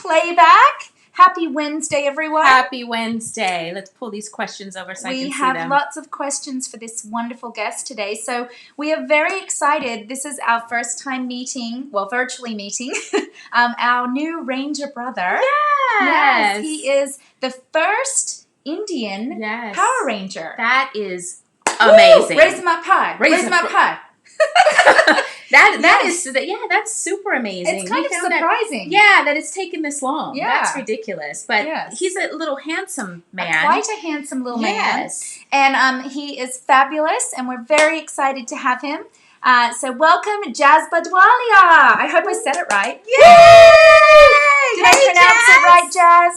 Playback. Happy Wednesday, everyone. Happy Wednesday. Let's pull these questions over so I can see them. We have lots of questions for this wonderful guest today. So we are very excited. This is our first time meeting, well, virtually meeting, our new Ranger brother. Yes. He is the first Indian Power Ranger. That is amazing. Woo! Raise him up high. Raise him up high. That's super amazing. It's kind of surprising. That it's taken this long. Yeah. That's ridiculous. But he's a little handsome man. Quite a handsome little man. And he is fabulous, and we're very excited to have him. So welcome, Jazz Baduwalia. I hope I said it right. Yay! Did I pronounce it right, Jazz?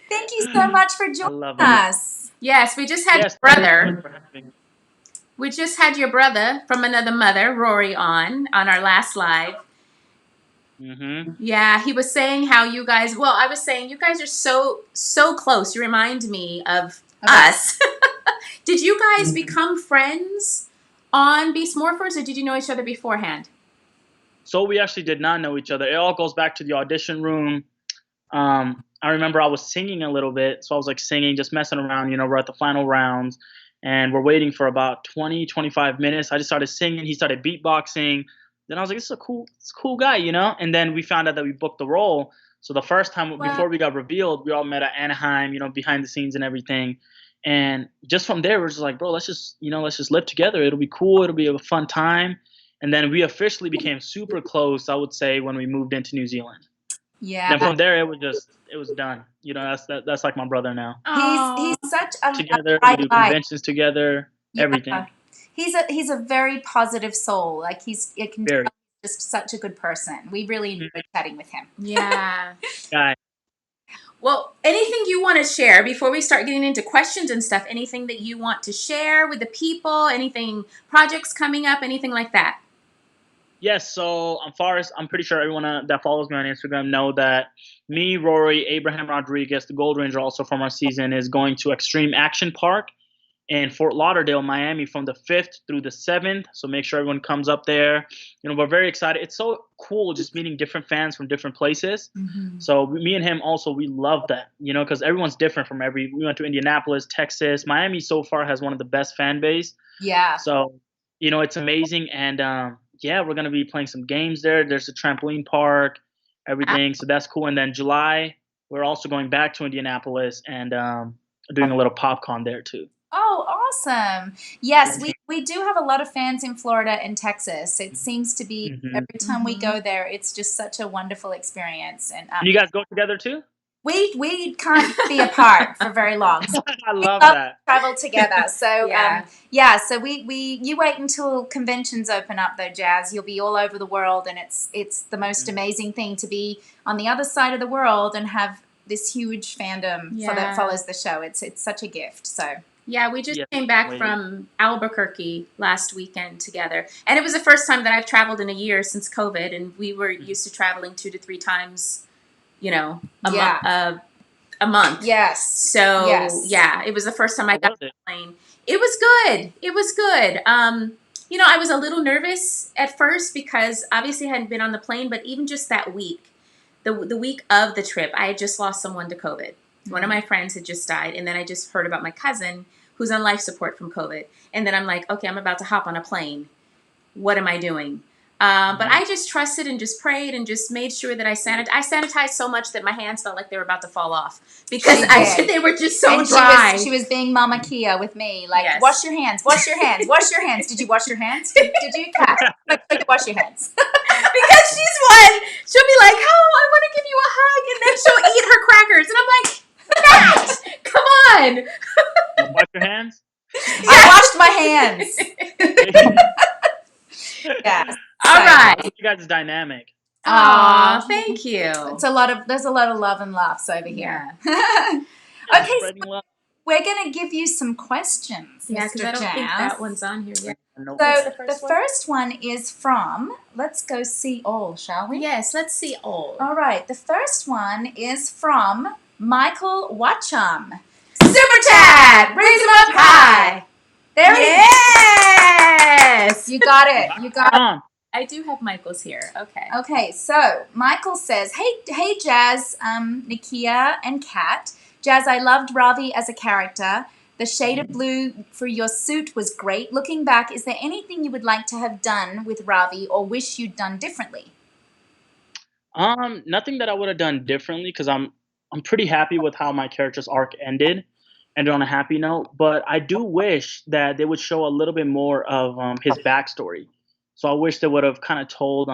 Thank you so much for joining us. Yes, we just had your brother. We just had your brother from another mother, Rory, on our last live. Mm-hmm. Yeah, he was saying how you guys. Well, I was saying you guys are so close. You remind me of us. Did you guys become friends on Beast Morphers, or did you know each other beforehand? So we actually did not know each other. It all goes back to the audition room. I remember I was singing a little bit, so I was like singing, just messing around. We're at the final rounds, and we're waiting for about 20, 25 minutes. I just started singing. He started beatboxing. Then I was like, this is a cool guy, And then we found out that we booked the role. So the first time before we got revealed, we all met at Anaheim, behind the scenes and everything. And just from there, we're just like, bro, let's just live together. It'll be cool. It'll be a fun time. And then we officially became super close, I would say, when we moved into New Zealand. Yeah. Then from there, it was done. That's like my brother now. He's such a together. We do conventions together. Everything. He's a very positive soul. Like just such a good person. We really enjoyed chatting with him. Yeah. Guy. Well, anything you want to share before we start getting into questions and stuff? Anything that you want to share with the people? Anything, projects coming up? Anything like that? Yes, so I'm pretty sure everyone that follows me on Instagram know that me, Rory, Abraham Rodriguez, the Gold Ranger also from our season, is going to Extreme Action Park in Fort Lauderdale, Miami from the 5th through the 7th. So make sure everyone comes up there. We're very excited. It's so cool just meeting different fans from different places. Mm-hmm. So me and him also, we love that, because everyone's different from we went to Indianapolis, Texas. Miami so far has one of the best fan base. Yeah. So, it's amazing. And, we're going to be playing some games there. There's a trampoline park, everything. So that's cool. And then July, we're also going back to Indianapolis and doing a little PopCon there too. Oh, awesome. Yes, we do have a lot of fans in Florida and Texas. It seems to be every time we go there, it's just such a wonderful experience. And you guys go together too? We can't be apart for very long. So I love that. Travel together. So so you wait until conventions open up though, Jazz. You'll be all over the world, and it's the most amazing thing to be on the other side of the world and have this huge fandom that follows the show. It's such a gift. So yeah, we just came back from Albuquerque last weekend together, and it was the first time that I've traveled in a year since COVID, and we were used to traveling 2 to 3 times. A month. Yes. So it was the first time I got on the plane. It was good. I was a little nervous at first because obviously I hadn't been on the plane, but even just that week, the week of the trip, I had just lost someone to COVID. One of my friends had just died, and then I just heard about my cousin who's on life support from COVID. And then I'm like, okay, I'm about to hop on a plane. What am I doing? But I just trusted and just prayed and just made sure that I sanitized so much that my hands felt like they were about to fall off because they were just so dry. She was being Mama Kia with me, like, wash your hands, wash your hands, wash your hands. Did you wash your hands? Did you? Wash your hands. Because she's one. She'll be like, oh, I want to give you a hug. And then she'll eat her crackers. And I'm like, Matt, come on. Wash your hands? I washed my hands. Yes. All right. You guys are dynamic. Aw, thank you. There's a lot of love and laughs over here. Okay, so we're going to give you some questions, Mr. Jazz. I don't think that one's on here yet. So the first one is from, let's go see all, shall we? Yes, let's see all. All right, the first one is from Michael Watchum. Super chat! Raise him up high! There he is! Yes! You got it. I do have Michael's here. Okay. Okay, so Michael says, hey, Jazz, Nakia and Kat. Jazz, I loved Ravi as a character. The shade of blue for your suit was great. Looking back, is there anything you would like to have done with Ravi or wish you'd done differently? Nothing that I would have done differently because I'm pretty happy with how my character's arc ended on a happy note. But I do wish that they would show a little bit more of his backstory. So I wish they would have kind of told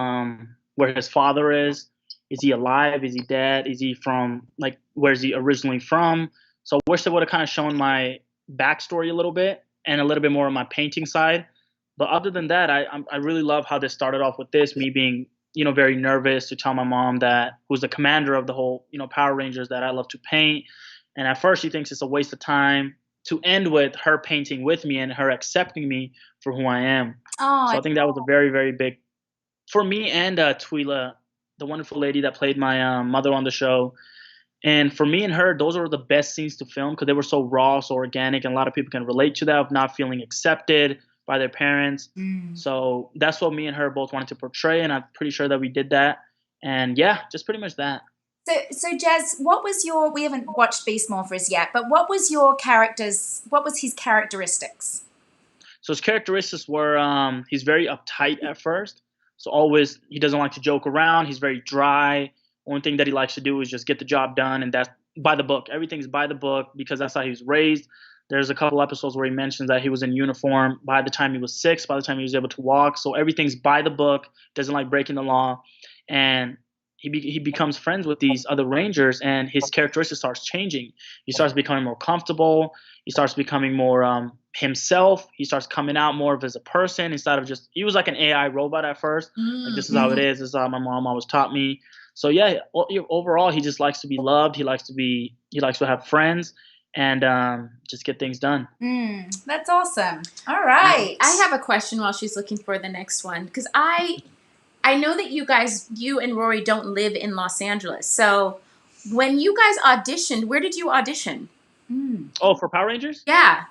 where his father is. Is he alive? Is he dead? Is he from like where's he originally from? So I wish they would have kind of shown my backstory a little bit and a little bit more on my painting side. But other than that, I really love how this started off with this me being very nervous to tell my mom that who's the commander of the whole Power Rangers that I love to paint. And at first she thinks it's a waste of time to end with her painting with me and her accepting me for who I am. Oh, So I think that was a very, very big for me and Twyla, the wonderful lady that played my mother on the show. And for me and her, those were the best scenes to film because they were so raw, so organic, and a lot of people can relate to that of not feeling accepted by their parents. So that's what me and her both wanted to portray, and I'm pretty sure that we did that. And yeah, just pretty much that. So Jazz, we haven't watched Beast Morphers yet, but what was his characteristics? So his characteristics were he's very uptight at first. So always he doesn't like to joke around. He's very dry. Only thing that he likes to do is just get the job done, and that's by the book. Everything's by the book because that's how he was raised. There's a couple episodes where he mentions that he was in uniform by the time he was 6, by the time he was able to walk. So everything's by the book, doesn't like breaking the law. And he becomes friends with these other Rangers, and his characteristics starts changing. He starts becoming more comfortable. He starts becoming more himself. He starts coming out more of as a person instead of just – he was like an AI robot at first. Like, this is how it is. This is how my mom always taught me. So, yeah, overall he just likes to be loved. He likes to have friends. And just get things done. That's awesome. All right. I have a question while she's looking for the next one because I know that you and Rory don't live in Los Angeles. So when you guys auditioned, where did you audition? Oh, for Power Rangers? Yeah.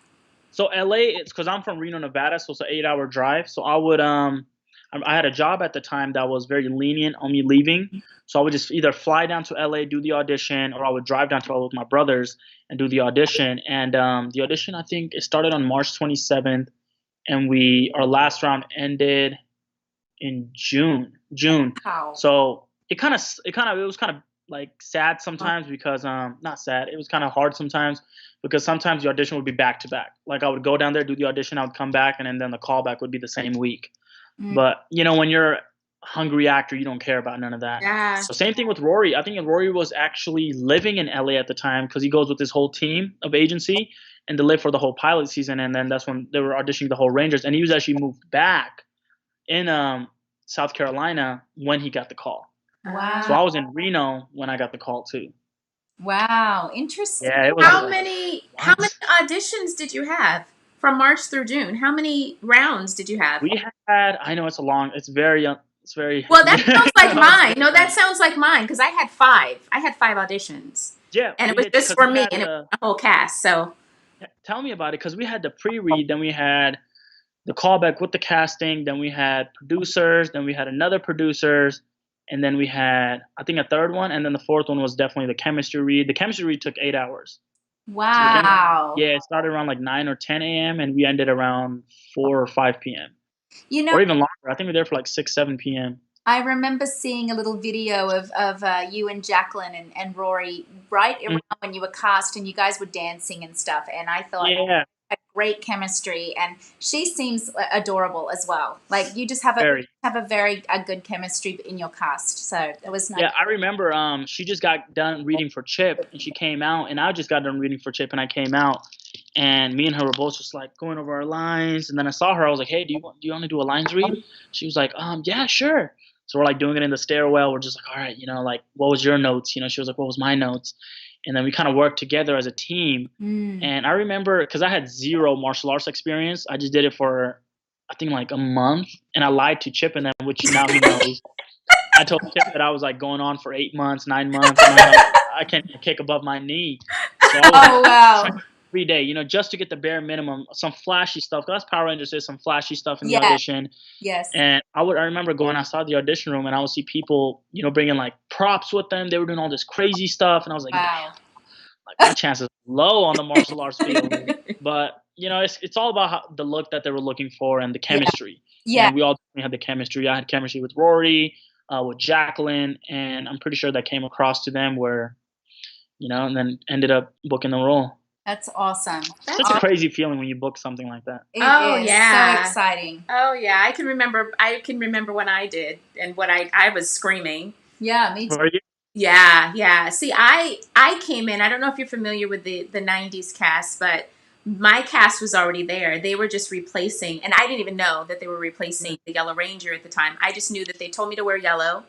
So LA, it's because I'm from Reno, Nevada, so it's an 8-hour drive. So I had a job at the time that was very lenient on me leaving. So I would just either fly down to LA, do the audition, or I would drive down to LA with my brothers and do the audition. And the audition, I think it started on March 27th, and our last round ended in June. Wow. So it was kind of like sad sometimes because not sad. It was kind of hard sometimes because sometimes the audition would be back to back. Like I would go down there, do the audition, I would come back, and then the callback would be the same week. But when you're a hungry actor, you don't care about none of that. Yeah. So same thing with Rory. I think Rory was actually living in LA at the time because he goes with his whole team of agency and they lived for the whole pilot season. And then that's when they were auditioning the whole Rangers. And he was actually moved back in South Carolina when he got the call. Wow. So I was in Reno when I got the call too. Wow. Interesting. Yeah. It was How many auditions did you have? From March through June, how many rounds did you have? We had, I know it's very. Well, that sounds like mine. No, that sounds like mine because I had 5. I had 5 auditions. Yeah. And it was just for me and it was the whole cast. So tell me about it because we had the pre-read, then we had the callback with the casting, then we had producers, then we had another producers, and then we had, I think, a third one, and then the fourth one was definitely the chemistry read. The chemistry read took 8 hours. Wow. So it started around like 9 or 10 a.m. and we ended around 4 or 5 p.m. Or even longer. I think we were there for like 6, 7 p.m. I remember seeing a little video of you and Jacqueline and Rory right around when you were cast and you guys were dancing and stuff. And I thought, had great chemistry, and she seems adorable as well. Like you just have a very good chemistry in your cast. So it was nice. Yeah, I remember she just got done reading for Chip and she came out, and I just got done reading for Chip and I came out, and me and her were both just like going over our lines, and then I saw her. I was like, hey, do you want to do a lines read? She was like, yeah, sure. So we're like doing it in the stairwell. We're just like, all right, like, what was your notes? She was like, what was my notes? And then we kind of worked together as a team. And I remember, because I had 0 martial arts experience, I just did it for, I think, like a month. And I lied to Chip and then, which now he knows. I told Chip that I was like going on for 8 months, 9 months. And I can't kick above my knee. So I was, wow. every day, you know, just to get the bare minimum, some flashy stuff. 'Cause that's Power Rangers, there's some flashy stuff in the audition. Yes. And I remember going outside the audition room and I would see people, you know, bringing like props with them. They were doing all this crazy stuff, and I was like, Wow. damn, like my chances are low on the martial arts field. But you know, it's all about the look that they were looking for and the chemistry. Yeah. And we all had the chemistry. I had chemistry with Rory, with Jacqueline, and I'm pretty sure that came across to them where, you know, and then ended up booking the role. That's awesome. Such a crazy feeling when you book something like that. It is so exciting. Oh yeah, I can remember when I did and what I was screaming. Yeah, me too. Yeah. See, I came in. I don't know if you're familiar with the 90s cast, but my cast was already there. They were just replacing, and I didn't even know that they were replacing the Yellow Ranger at the time. I just knew that they told me to wear yellow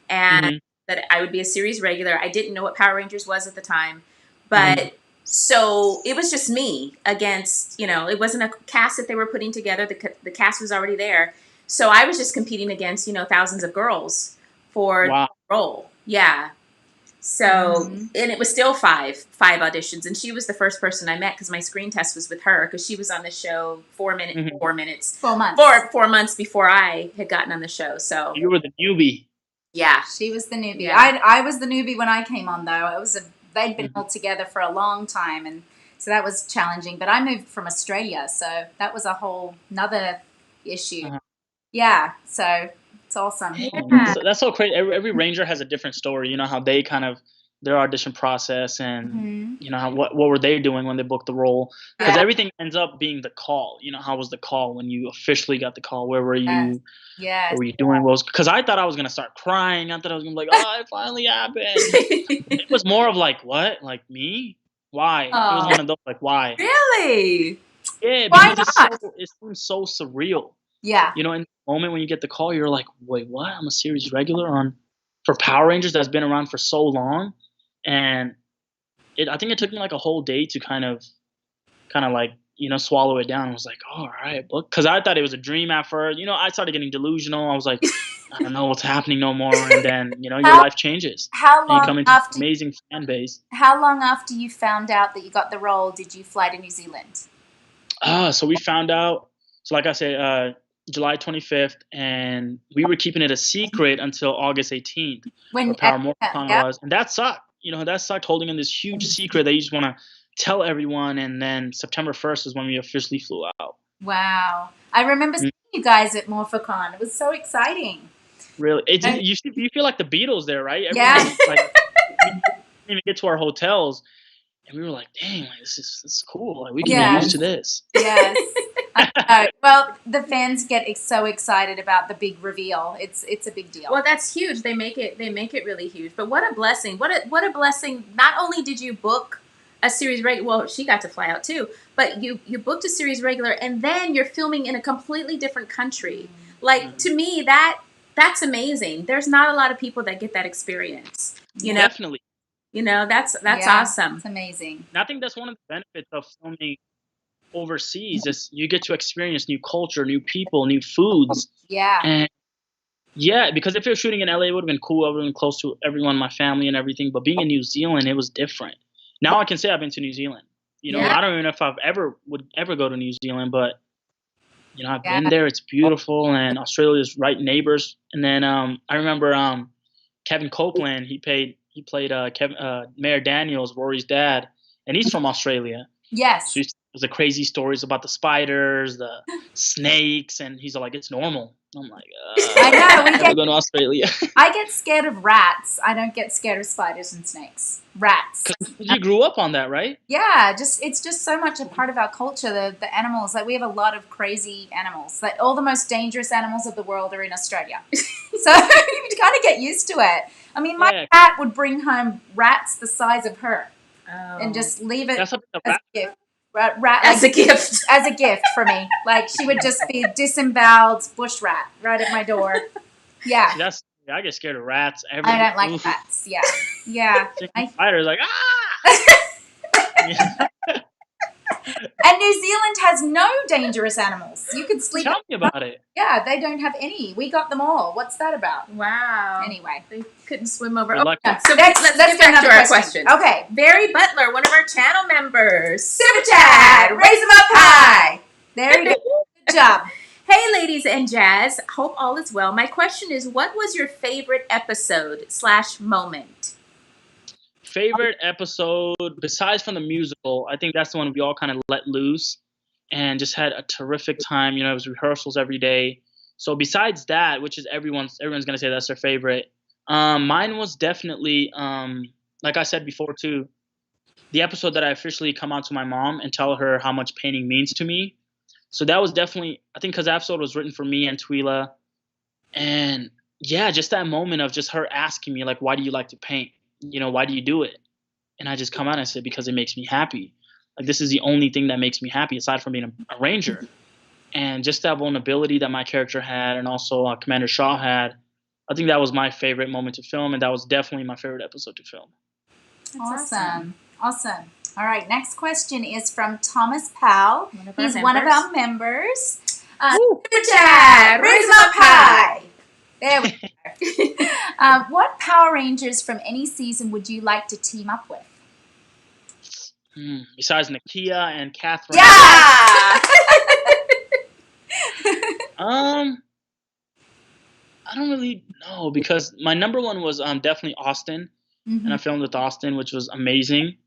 and that I would be a series regular. I didn't know what Power Rangers was at the time, but so it was just me against, you know, it wasn't a cast that they were putting together. The cast was already there. So I was just competing against, you know, thousands of girls for the role. Yeah. So, and it was still five auditions. And she was the first person I met because my screen test was with her because she was on the show 4 months. 4 months before I had gotten on the show. So you were the newbie. Yeah. She was the newbie. Yeah. I was the newbie when I came on, though. They'd been all together for a long time, and so that was challenging. But I moved from Australia, so that was a whole nother issue. Yeah, so it's awesome. Yeah. So that's so crazy. Every Ranger has a different story. You know how they kind of their audition process, and you know what were they doing when they booked the role? Because everything ends up being the call. You know, how was the call when you officially got the call? Where were you? Yeah. What were you doing? Because I thought I was gonna start crying. I thought I was gonna be like, oh, it finally happened. It was more of like, what? Like me? Why? It was one of those like, why? Really? Yeah. Why because it seems so surreal. Yeah. You know, in the moment when you get the call, you're like, wait, what? I'm a series regular for Power Rangers that's been around for so long. And I think it took me like a whole day to kind of like, you know, swallow it down. I was like, all right, book. Because I thought it was a dream at first. You know, I started getting delusional. I was like, I don't know what's happening no more. And then, you know, your life changes. How long you come into an amazing fan base. How long after you found out that you got the role did you fly to New Zealand? So we found out. So like I said, July 25th, and we were keeping it a secret until August 18th. When Power Morphicon was, and that sucked. You know, that sucked holding in this huge secret that you just want to tell everyone. And then September 1st is when we officially flew out. Wow, I remember seeing you guys at Morphicon. It was so exciting. Really, you feel like the Beatles there, right? Everyone, like, we didn't even get to our hotels, and we were like, "Dang, like, this is cool. Like, we can get used to this." Yes. Well, the fans get so excited about the big reveal. It's a big deal. Well, that's huge. They make it really huge. But what a blessing! What a blessing! Not only did you book a series regular, well, she got to fly out too. But you booked a series regular, and then you're filming in a completely different country. Like to me, that's amazing. There's not a lot of people that get that experience. You know, definitely. You know, that's awesome. It's amazing. And I think that's one of the benefits of filming overseas is you get to experience new culture, new people, new foods. Yeah. And because if you're shooting in LA, it would have been cool. I would have been close to everyone, my family and everything. But being in New Zealand, it was different. Now I can say I've been to New Zealand. You know, I don't even know if would ever go to New Zealand, but you know, I've been there. It's beautiful, and Australia's right neighbors. And then I remember Kevin Copeland. He played Mayor Daniels, Rory's dad, and he's from Australia. Yes. So there's the crazy stories about the spiders, the snakes, and he's like, it's normal. I'm like, I know. We're going to Australia. I get scared of rats. I don't get scared of spiders and snakes. Rats. You grew up on that, right? Yeah, it's just so much a part of our culture. The animals, like we have a lot of crazy animals. Like all the most dangerous animals of the world are in Australia. So you kind of get used to it. I mean, my cat would bring home rats the size of her, and just leave it as a gift. As a gift. As a gift for me. Like she would just be disemboweled bush rat right at my door. Yeah. I get scared of rats. I don't like rats. Yeah. Yeah. Spiders like And New Zealand has no dangerous animals. You could sleep. Tell me about it. Yeah, they don't have any. We got them all. What's that about? Wow. Anyway. They couldn't swim over. Good luck. Yeah. So let's get go back to another our question. Okay. Barry Butler, one of our channel members. Super chat. Raise them up high. There you go. Good job. Hey, ladies and Jazz. Hope all is well. My question is, what was your favorite episode / moment? Favorite episode, besides from the musical, I think that's the one we all kind of let loose and just had a terrific time. It was rehearsals every day. So besides that, which is everyone's gonna say that's their favorite. Mine was definitely, like I said before too, the episode that I officially come out to my mom and tell her how much painting means to me. So that was definitely, I think, because that episode was written for me and Twyla, and yeah, just that moment of just her asking me like, why do you like to paint? Why do you do it? And I just come out and say, because it makes me happy. Like, this is the only thing that makes me happy aside from being a ranger. And just that vulnerability that my character had, and also Commander Shaw had, I think that was my favorite moment to film, and that was definitely my favorite episode to film. Awesome. All right, next question is from Thomas Powell. He's one of our members. Super chat, raise them up high. There we go. What Power Rangers from any season would you like to team up with? Besides Nakia and Catherine. Yeah! I don't really know, because my number one was definitely Austin, and I filmed with Austin, which was amazing.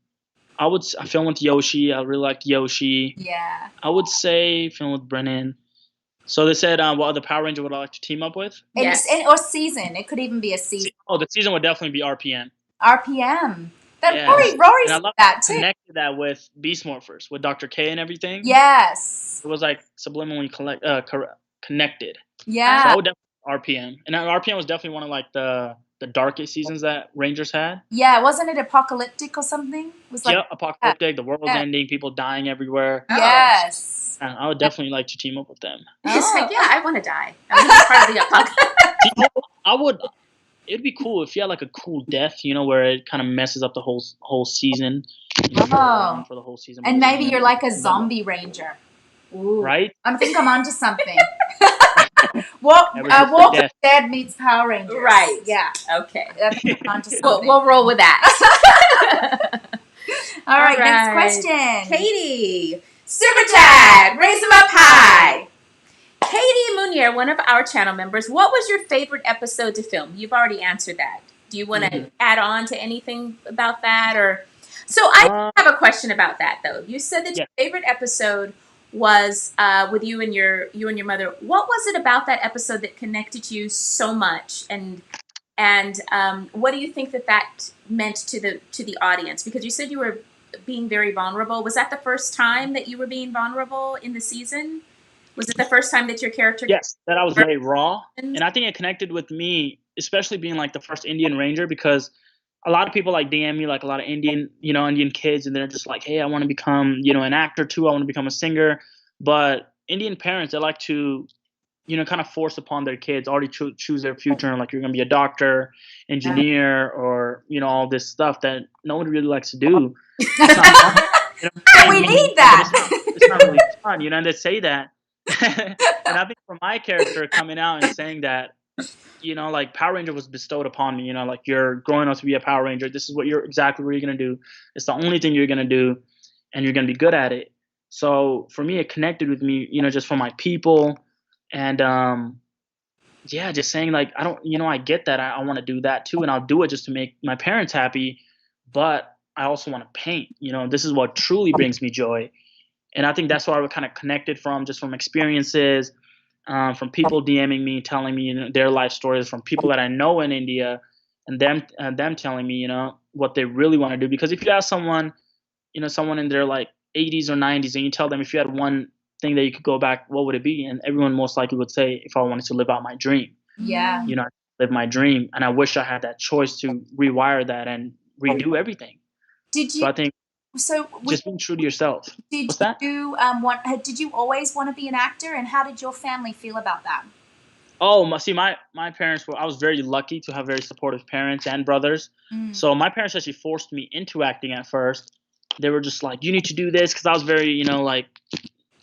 I filmed with Yoshi. I really liked Yoshi. Yeah. I would say film with Brennan. So they said, what other Power Ranger would I like to team up with? Yes. Or season. It could even be a season. Oh, the season would definitely be RPM. RPM. Yes. Rory said that too. Connected that with Beast Morphers, with Dr. K and everything. Yes. It was like subliminally connected. Yeah. So I would definitely RPM. And RPM was definitely one of like the darkest seasons that Rangers had. Yeah, wasn't it apocalyptic or something? It was like apocalyptic. The world was ending. People dying everywhere. Yes. And I would definitely like to team up with them. I want to die. I want to be part of the apocalypse. It'd be cool if you had like a cool death, where it kind of messes up the whole season. For the whole season. And maybe you're like a zombie ranger. Ooh. Right? I think I'm onto something. Walking Dead meets Power Rangers. Right. Yeah. Okay. We'll roll with that. All right. Next question. Katie. Super chat. Raise them up high. Katie Munier, one of our channel members. What was your favorite episode to film? You've already answered that. Do you want to add on to anything about that? So I have a question about that, though. You said that your favorite episode was with you and your mother. What was it about that episode that connected you so much, and what do you think that meant to the audience? Because you said you were being very vulnerable. Was that the first time that you were being vulnerable in the season? Was it the first time that your character? Yes, that I was very raw, and I think it connected with me, especially being like the first Indian Ranger, because a lot of people like DM me, like a lot of Indian kids, and they're just like, hey, I want to become, an actor too. I want to become a singer. But Indian parents, they like to, kind of force upon their kids already choose their future. Like, you're going to be a doctor, engineer, or, all this stuff that no one really likes to do. It's not fun. We need that. It's not really fun, and they say that. And I think for my character coming out and saying that, like Power Ranger was bestowed upon me, like, you're growing up to be a Power Ranger. This is exactly what you're going to do. It's the only thing you're going to do, and you're going to be good at it. So for me, it connected with me, just for my people. And, just saying like, I get that. I want to do that too. And I'll do it just to make my parents happy. But I also want to paint, this is what truly brings me joy. And I think that's where I kind of connected from experiences, from people DMing me, telling me their life stories, from people that I know in India, and them telling me what they really want to do. Because if you ask someone in their like 80s or 90s, and you tell them if you had one thing that you could go back, what would it be? And everyone most likely would say, if I wanted to live out my dream. Yeah. Live my dream, and I wish I had that choice to rewire that and redo everything. Did you? So I think. Just being true to yourself. Did you always want to be an actor, and how did your family feel about that? Oh, see, my parents I was very lucky to have very supportive parents and brothers. So my parents actually forced me into acting at first. they were just like, you need to do this, because I was very, like,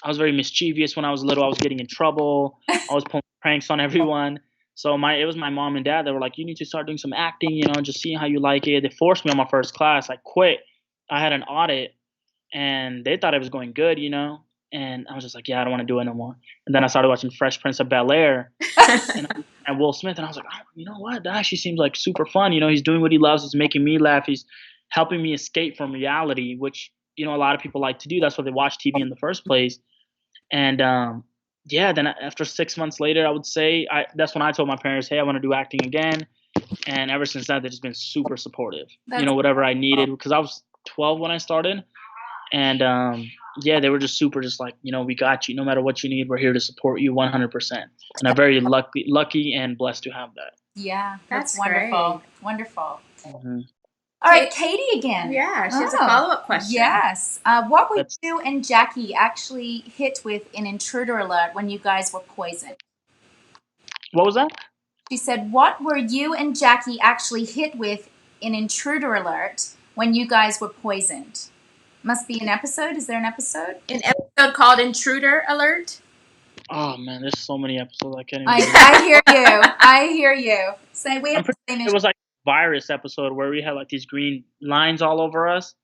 I was very mischievous when I was little. I was getting in trouble. I was pulling pranks on everyone. So it was my mom and dad that were like, you need to start doing some acting, just seeing how you like it. They forced me on my first class. I quit. I had an audit, and they thought it was going good, and I was just like, yeah, I don't want to do it no more. And then I started watching Fresh Prince of Bel-Air and Will Smith, and I was like, oh, you know what? That actually seems like super fun. He's doing what he loves. He's making me laugh. He's helping me escape from reality, which, a lot of people like to do. That's why they watch TV in the first place. And then after 6 months later, I would say that's when I told my parents, hey, I want to do acting again. And ever since that, they've just been super supportive. Whatever I needed, because I was 12 when I started. And they were just super, just like, we got you. No matter what you need, we're here to support you 100%. And I'm very lucky and blessed to have that. Yeah, that's wonderful. Great. Wonderful. Mm-hmm. All right, Katie again. Yeah, she has a follow-up question. Yes. What were you and Jackie actually hit with in Intruder Alert when you guys were poisoned? What was that? She said, what were you and Jackie actually hit with in Intruder Alert when you guys were poisoned? Must be an episode. Is there an episode? An episode called Intruder Alert? Oh, man, there's so many episodes I can't even I hear you. I hear you. So we have the same issue. It was like a virus episode where we had like these green lines all over us.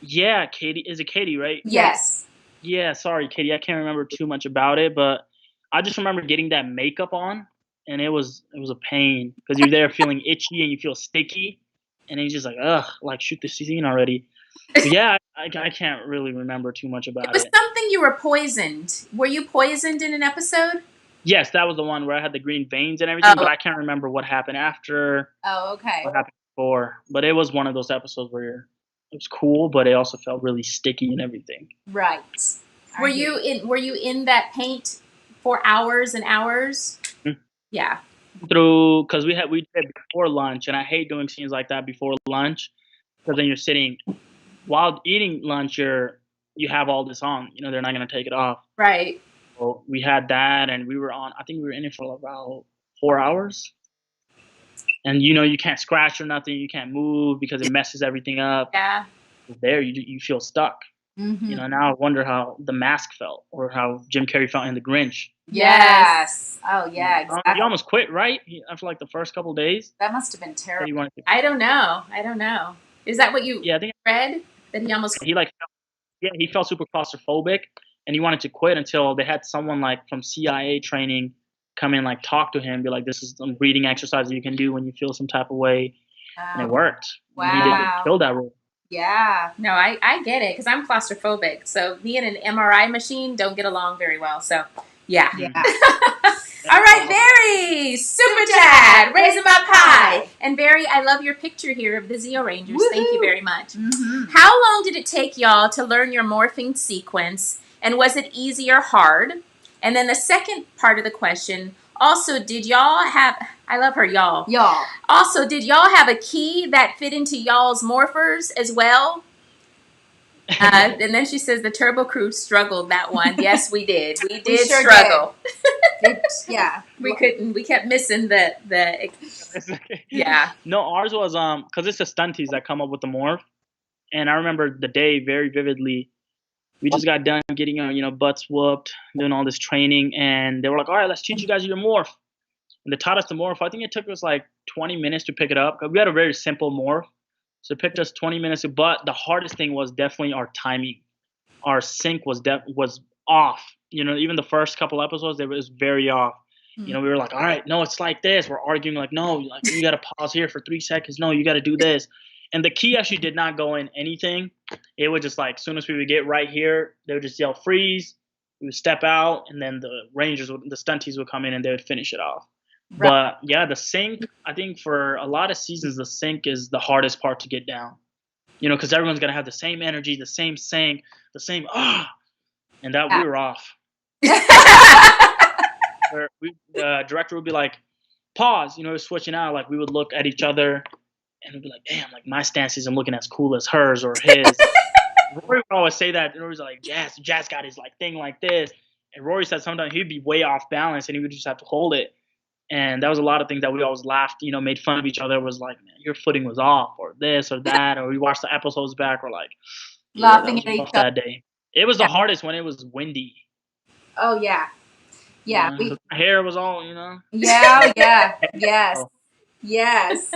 Yeah, Katie. Is it Katie, right? Yes. Yeah, sorry, Katie. I can't remember too much about it, but I just remember getting that makeup on, and it was a pain, because you're there feeling itchy and you feel sticky, and then you're just like, ugh, like, shoot the scene already. But yeah, I can't really remember too much about it. It was something you were poisoned. Were you poisoned in an episode? Yes, that was the one where I had the green veins and everything, but I can't remember what happened after. Oh, okay. What happened before. But it was one of those episodes where it was cool, but it also felt really sticky and everything. Right. Were you in that paint for hours and hours? Mm-hmm. Yeah. Because we did before lunch, and I hate doing scenes like that before lunch, because then you're sitting while eating lunch. You have all this on. They're not gonna take it off. Right. So we had that, and we were on. I think we were in it for about 4 hours. And you can't scratch or nothing. You can't move because it messes everything up. Yeah. There, you feel stuck. Mm-hmm. Now I wonder how The Mask felt, or how Jim Carrey felt in The Grinch. Yes. Oh, yeah, exactly. You almost quit, right? After like the first couple of days. That must have been terrible. I don't know. Is that what you I think read? That he almost... He felt super claustrophobic, and he wanted to quit until they had someone like from CIA training come in, like talk to him, be like, this is some breathing exercise that you can do when you feel some type of way. And it worked. Wow. He did kill that role. Yeah. No, I get it, because I'm claustrophobic. So me and an MRI machine don't get along very well. So, yeah. All right, Barry, super chat, raise them up high. And Barry, I love your picture here of the Zeo Rangers. Woo-hoo. Thank you very much. Mm-hmm. How long did it take y'all to learn your morphing sequence, and was it easy or hard? And then the second part of the question, also, did y'all have, I love her, y'all. Y'all. Also, did y'all have a key that fit into y'all's morphers as well? And then she says the Turbo Crew struggled that one. Yes, we did. We did sure struggle. Yeah. We kept missing the yeah. No, ours was because it's the stunties that come up with the morph. And I remember the day very vividly. We just got done getting butts whooped, doing all this training, and they were like, all right, let's teach you guys your morph. And they taught us the morph. I think it took us like 20 minutes to pick it up. We had a very simple morph. So it picked us 20 minutes, but the hardest thing was definitely our timing. Our sync was off. Even the first couple episodes, it was very off. We were like, all right, no, it's like this. We're arguing like, no, like you got to pause here for 3 seconds. No, you got to do this. And the key actually did not go in anything. It would just like, as soon as we would get right here, they would just yell freeze. We would step out, and then the stunties would come in and they would finish it off. Right. But yeah, the sync, I think for a lot of seasons, the sync is the hardest part to get down. Because everyone's going to have the same energy, the same sync, the same, and that we were off. The director would be like, pause, we're switching out. Like we would look at each other and we'd be like, damn, like my stance isn't looking as cool as hers or his. Rory would always say that. And Rory's like, Jazz got his like thing like this. And Rory said sometimes he'd be way off balance and he would just have to hold it. And that was a lot of things that we always laughed, made fun of each other. It was like, man, your footing was off, or this or that. Or we watched the episodes back, or like, Laughing was at each rough other. that day. It was the hardest when it was windy. Oh yeah. Yeah. You know, 'cause my hair was all, Yeah. Yeah. Yes. Oh. Yes.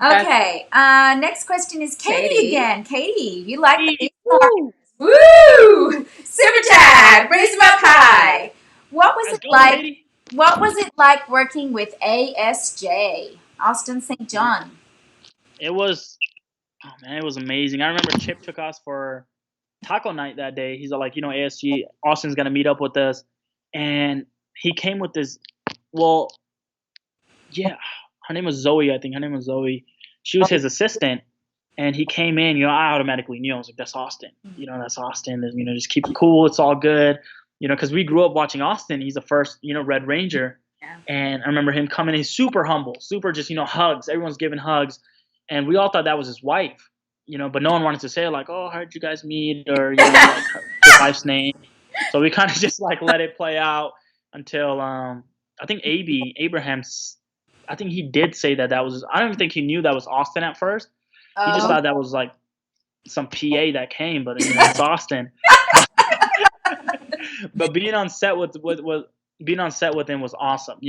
Okay. Next question is Katie again. Katie, you like the Beast Morphers? Woo! Super chat, raise them up high. What was Let's it go, like? Katie. What was it like working with ASJ, Austin St. John? It was, oh man, it was amazing. I remember Chip took us for taco night that day. He's like, ASG, Austin's gonna meet up with us, and he came with this. Well, yeah, her name was Zoe. I think her name was Zoe. She was his assistant, and he came in. I automatically knew. I was like, that's Austin. That's Austin. Just keep it cool. It's all good. Because we grew up watching Austin. He's the first, Red Ranger. Yeah. And I remember him coming. He's super humble, super just, hugs. Everyone's giving hugs, and we all thought that was his wife. But no one wanted to say like, oh, how'd you guys meet, or like his wife's name. So we kind of just like let it play out until I think Abraham's. I think he did say that was. I don't even think he knew that was Austin at first. He just thought that was like some PA that came, but it's Austin. But being on set with him was awesome.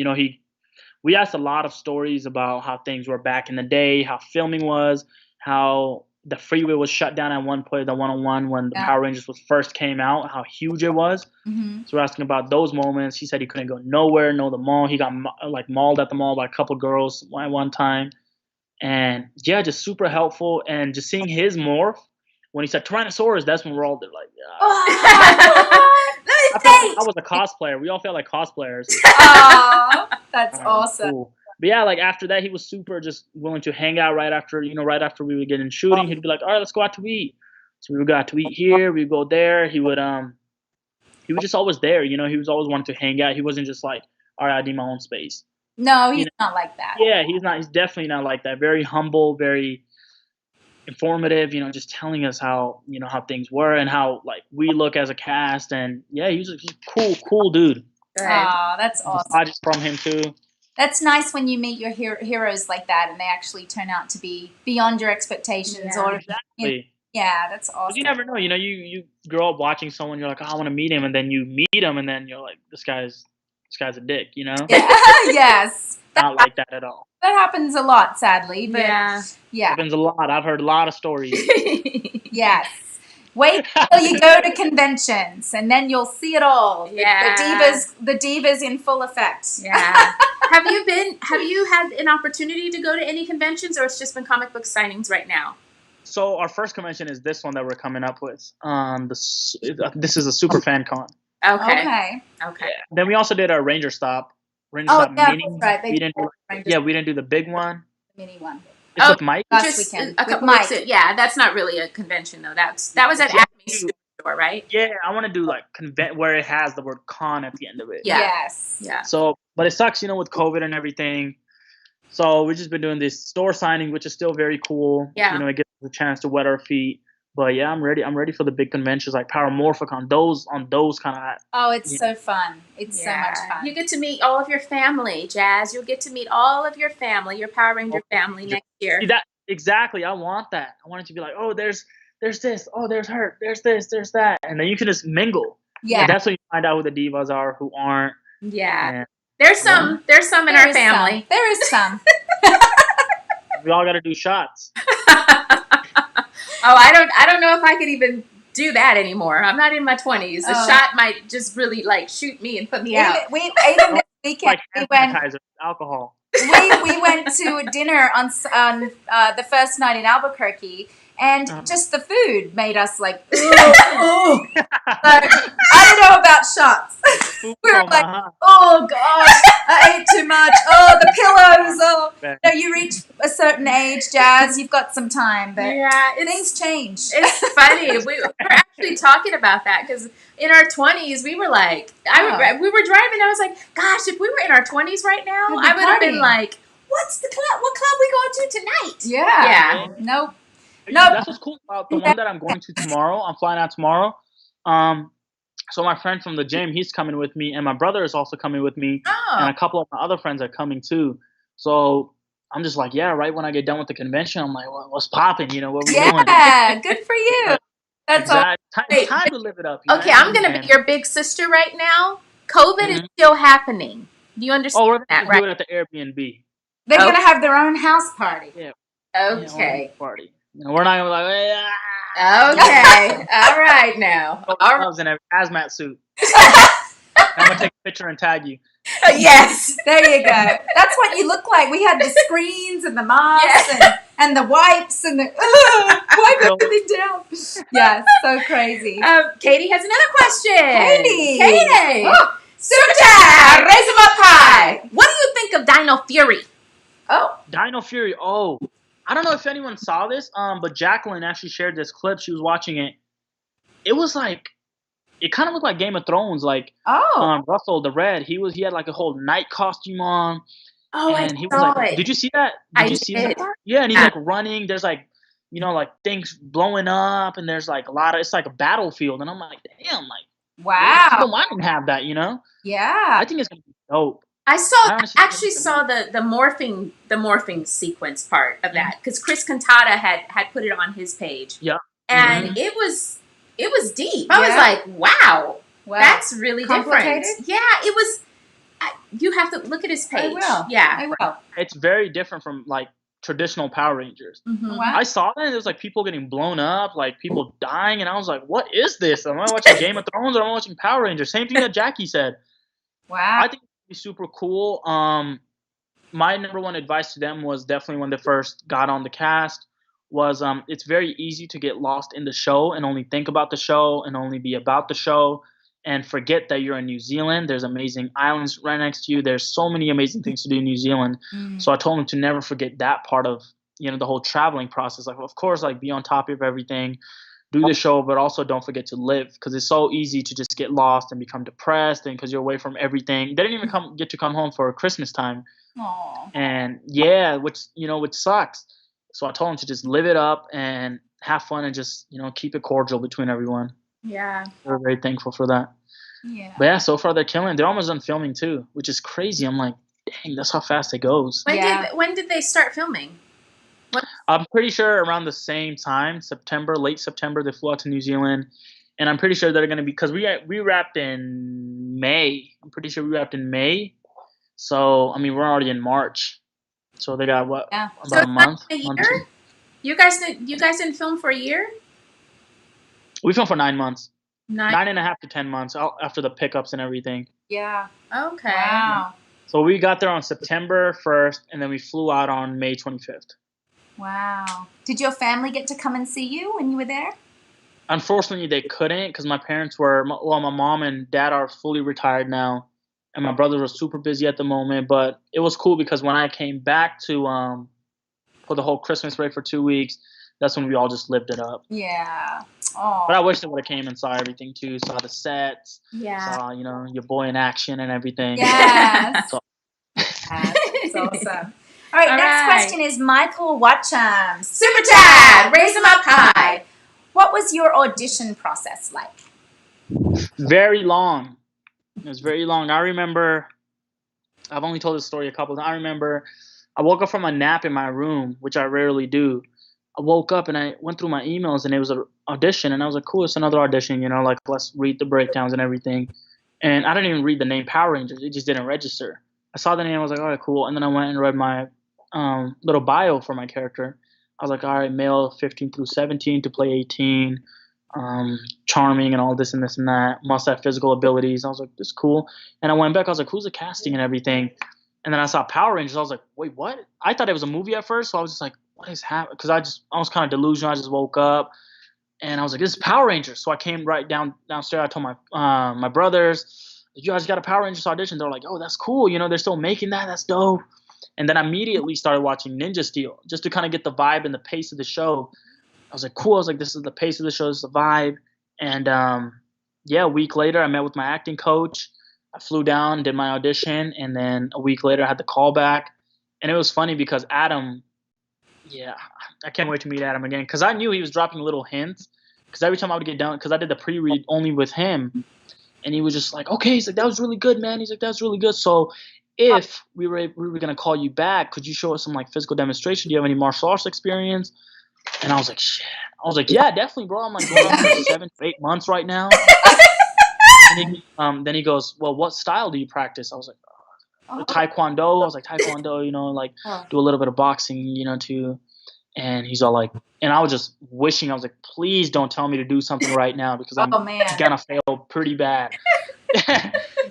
We asked a lot of stories about how things were back in the day, how filming was, how the freeway was shut down at one point, the 101 when the Power Rangers first came out, how huge it was. Mm-hmm. So we're asking about those moments. He said he couldn't go nowhere, the mall. He got like mauled at the mall by a couple girls at one time. And yeah, just super helpful. And just seeing his morph when he said Tyrannosaurus, that's when we're all like, yeah. I was a cosplayer. We all felt like cosplayers. Oh, that's awesome. Cool. But yeah, like after that, he was super just willing to hang out right after we would get in shooting. He'd be like, all right, let's go out to eat. So we would go out to eat here. We'd go there. He was just always there. He was always wanting to hang out. He wasn't just like, all right, I need my own space. No, he's not like that. Yeah, he's not. He's definitely not like that. Very humble, very informative. Just telling us how how things were and how like we look as a cast. And yeah, he's a cool dude. Oh, that's awesome. I just from him too. That's nice when you meet your heroes like that and they actually turn out to be beyond your expectations. Yeah. Or Exactly. Yeah, that's awesome. You never know. You grow up watching someone. You're like, oh, I want to meet him, and then you meet him, and then you're like, this guy's a dick. Yeah. Yes. Not like that at all. That happens a lot, sadly. But Yeah. Happens a lot. I've heard a lot of stories. Yes. Wait till you go to conventions, and then you'll see it all. Yeah. The divas in full effect. Yeah. Have you had an opportunity to go to any conventions, or it's just been comic book signings right now? So our first convention is this one that we're coming up with. This is a super fan con. Okay. Yeah. Then we also did our Ranger Stop. Mini. That's right. We didn't do the big one. The mini one. It's with Mike. Last Just weekend. a couple With Mike. weeks. Yeah, that's not really a convention though. That was at Acme Store, right? Yeah, I want to do like where it has the word con at the end of it. Yeah. Yes. Yeah. So, but it sucks, with COVID and everything. So we've just been doing this store signing, which is still very cool. Yeah. It gives us a chance to wet our feet. But yeah, I'm ready. I'm ready for the big conventions like Power Morphicon. Those kind of. Oh, it's so fun. It's so much fun. You get to meet all of your family, Jazz. You'll get to meet all of your family, your Power Ranger family next year. Exactly. I want that. I want it to be like, oh, there's this. Oh, there's her. There's this. There's that. And then you can just mingle. Yeah. And that's when you find out who the divas are, who aren't. Yeah. And there's some in our family. There is some. we all got to do shots. Oh, I don't know if I could even do that anymore. I'm not in my 20s. A shot might just really like shoot me and put me out. Even this weekend, like alcohol. We went to dinner on the first night in Albuquerque, and just the food made us like, ooh. I don't know about shots. We were like, oh gosh, I ate too much. Oh, the pillows. Oh, no, you reach a certain age, Jazz, you've got some time, but things change. It's funny. We were actually talking about that because in our 20s, we were like, we were driving. I was like, gosh, if we were in our 20s right now, I would have been like, what's the club? What club we going to tonight? Yeah. Nope. No, that's what's cool about the one that I'm going to tomorrow. I'm flying out tomorrow. So my friend from the gym, he's coming with me, and my brother is also coming with me, and a couple of my other friends are coming too. So I'm just like, right when I get done with the convention, I'm like, what's popping? What we doing? Yeah, good for you. That's all. Exactly. It's time to live it up. Okay, I'm going to be your big sister right now. COVID is still happening. Do you understand we're that, gonna right? do it at the Airbnb. They're gonna have their own house party. Yeah. Okay. Party. We're not gonna be like, hey, Okay. All right now. All right. gloves and an hazmat suit. I'm gonna take a picture and tag you. Yes. There you go. That's what you look like. We had the screens and the masks and the wipes and the wipe everything down. Yeah, so crazy. Katie has another question. Katie. Oh, super chat. Raise them up high. What do you think of Dino Fury? Oh. Dino Fury. Oh, I don't know if anyone saw this. But Jacqueline actually shared this clip. She was watching it. It was like, it kind of looked like Game of Thrones. Like, Russell the Red. He had like a whole night costume on. Oh, and I he saw was like, it. did you see that? I you see did. that? Yeah, and he's like running. There's like, like things blowing up, and there's like a lot of. It's like a battlefield, and I'm like, damn, like, wow. I didn't have that, Yeah. I think it's gonna be dope. I actually saw the morphing sequence part of that because Chris Cantata had put it on his page. Yeah, and it was deep. I was like, wow, that's really different. Yeah, it was. You have to look at his page. I will. Yeah, I will. It's very different from like traditional Power Rangers. Mm-hmm. Wow. I saw that and there was like people getting blown up, like people dying, and I was like, what is this? Am I watching Game of Thrones or am I watching Power Rangers? Same thing that Jackie said. Wow. I think it'd be super cool. My number one advice to them was definitely when they first got on the cast was it's very easy to get lost in the show and only think about the show and only be about the show and forget that you're in New Zealand. There's amazing islands right next to you. There's so many amazing things to do in New Zealand. So I told them to never forget that part of, the whole traveling process. Like, of course, like be on top of everything, do the show, but also don't forget to live because it's so easy to just get lost and become depressed and because you're away from everything. They didn't even get to come home for Christmas time. Aww. And which sucks. So I told them to just live it up and have fun and just, keep it cordial between everyone. Yeah. We're very thankful for that. Yeah. But yeah, so far they're killing. They're almost done filming too, which is crazy. I'm like, dang, that's how fast it goes. When did they start filming? I'm pretty sure around the same time, late September, they flew out to New Zealand. And I'm pretty sure they're going to be, because we wrapped in May. I'm pretty sure we wrapped in May. So, I mean, we're already in March. So they got about a month. A year? You guys didn't film for a year? We filmed for 9 months. 9.5 to 10 months after the pickups and everything. Yeah. Okay. Wow. So we got there on September 1st, and then we flew out on May 25th. Wow. Did your family get to come and see you when you were there? Unfortunately, they couldn't because my parents were, my mom and dad are fully retired now, and my brother was super busy at the moment. But it was cool because when I came back to for the whole Christmas break for 2 weeks, that's when we all just lived it up. Yeah. Oh. But I wish they would have came and saw everything too, saw the sets, saw your boy in action and everything. Yes. So. That's awesome. All right, next question is Michael Watcham. Super chat, raise them up high. What was your audition process like? Very long. It was very long. I remember, I've only told this story a couple of times. I remember I woke up from a nap in my room, which I rarely do. I woke up and I went through my emails and it was an audition. And I was like, cool, it's another audition, like let's read the breakdowns and everything. And I didn't even read the name Power Rangers. It just didn't register. I saw the name. I was like, all right, cool. And then I went and read my little bio for my character. I was like, all right, male 15 through 17 to play 18, charming and all this and this and that, must have physical abilities. I was like, this is cool. And I went back. I was like, who's the casting and everything? And then I saw Power Rangers. I was like, wait, what? I thought it was a movie at first. So I was just like, what is happening? Because I was kind of delusional. I just woke up and I was like, this is Power Rangers. So I came right downstairs. I told my brothers, you guys got a Power Rangers audition. They're like, oh, that's cool. They're still making that. That's dope. And then I immediately started watching Ninja Steel just to kind of get the vibe and the pace of the show. I was like, cool. I was like, this is the pace of the show. This is the vibe. And a week later, I met with my acting coach. I flew down, did my audition. And then a week later, I had the call back. And it was funny because Adam, I can't wait to meet Adam again. Because I knew he was dropping little hints. Because every time I would get down, because I did the pre-read only with him. And he was just like, okay. He's like, that was really good, man. He's like, that was really good. So if we were going to call you back, could you show us some like physical demonstration? Do you have any martial arts experience? And I was like, shit. I was like, yeah, definitely, bro. I'm like going on for 7 to 8 months right now. And then he goes, well, what style do you practice? I was like, Taekwondo. I was like, Taekwondo, like do a little bit of boxing, too. And he's all like, and I was just wishing, I was like, please don't tell me to do something right now because I'm gonna fail pretty bad.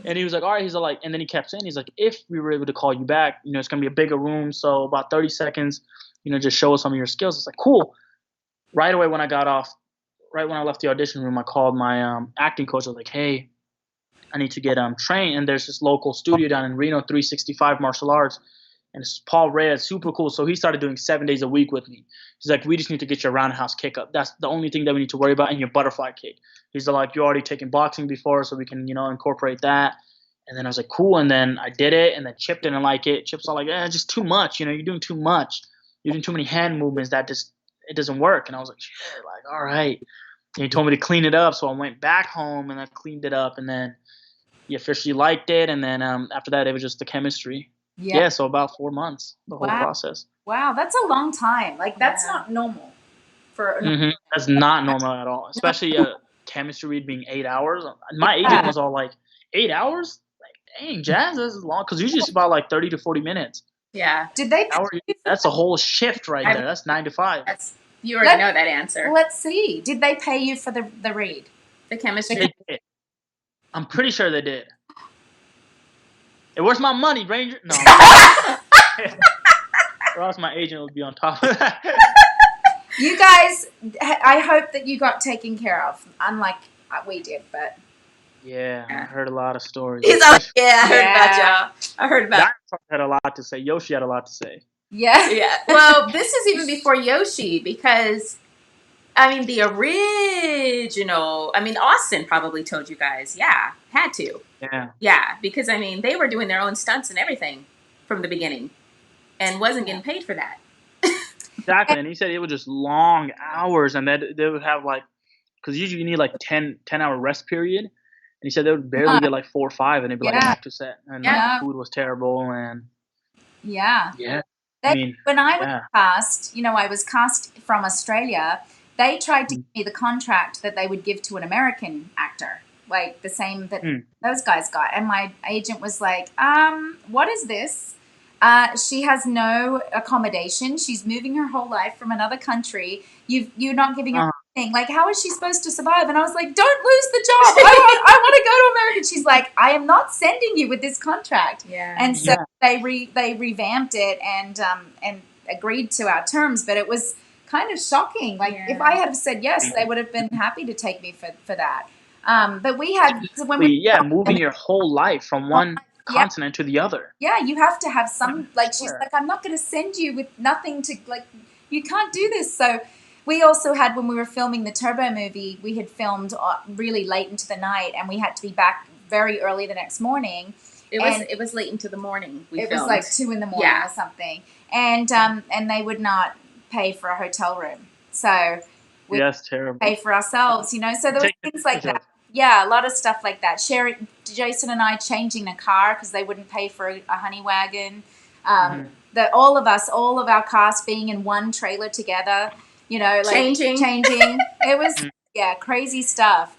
And he was like, all right. He's all like, and then he kept saying, he's like, if we were able to call you back, it's gonna be a bigger room, so about 30 seconds, just show us some of your skills. It's like, cool. Right away when I got off, right when I left the audition room, I called my acting coach. I was like, hey, I need to get trained. And there's this local studio down in Reno, 365 Martial Arts. And it's Paul Reyes, super cool. So he started doing 7 days a week with me. He's like, we just need to get your roundhouse kick up. That's the only thing that we need to worry about, and your butterfly kick. He's like, you already taken boxing before, so we can, incorporate that. And then I was like, cool. And then I did it, and then Chip didn't like it. Chip's all like, just too much. You're doing too much. You're doing too many hand movements that just it doesn't work. And I was like, shit, like, all right. And he told me to clean it up, so I went back home and I cleaned it up, and then he officially liked it. And then after that, it was just the chemistry. Yeah, so about 4 months, the whole process. Wow, that's a long time. Like, that's not normal. That's not normal at all, especially chemistry read being 8 hours. My agent was all like, 8 hours? Like, dang, Jazz, this is long. Because usually it's about like 30 to 40 minutes. Yeah. Did they? That's a whole shift right there. That's 9 to 5. You already know that answer. Let's see. Did they pay you for the read? The chemistry? They did. I'm pretty sure they did. Hey, where's my money, Ranger? No. Or else my agent would be on top of that. You guys, I hope that you got taken care of, unlike we did, but... Yeah, I heard a lot of stories. He's like, I heard about y'all. I heard about... Dinosaur had a lot to say. Yoshi had a lot to say. Yeah. Yeah. Well, this is even before Yoshi, because... the original, Austin probably told you guys, had to. Yeah. Yeah, because, they were doing their own stunts and everything from the beginning and wasn't getting paid for that. Exactly, and he said it was just long hours, and they would have, like, because usually you need, like, 10-hour rest period, and he said they would barely get, like, 4 or 5, and they'd be like, back to set, and the food was terrible, and... Yeah. When I was cast, I was cast from Australia... They tried to give me the contract that they would give to an American actor, like the same that those guys got. And my agent was like, what is this? She has no accommodation. She's moving her whole life from another country. You're not giving her anything. Like, how is she supposed to survive? And I was like, don't lose the job. I want to go to America. She's like, I am not sending you with this contract. Yeah. And so they revamped it and agreed to our terms, but it was kind of shocking. Like, if I had said yes, they would have been happy to take me for that. But we had moving your whole life from one continent to the other. Yeah, you have to have some, like, she's like, I'm not going to send you with nothing to, like, you can't do this. So we also had, when we were filming the Turbo movie, we had filmed really late into the night, and we had to be back very early the next morning. It was late into the morning. It was like 2 a.m. or something, and they would not pay for a hotel room, so we terrible. Pay for ourselves, So there were things like that. Yeah, a lot of stuff like that. Jason and I changing a car because they wouldn't pay for a honey wagon. All of our cast being in one trailer together. Like changing. It was crazy stuff.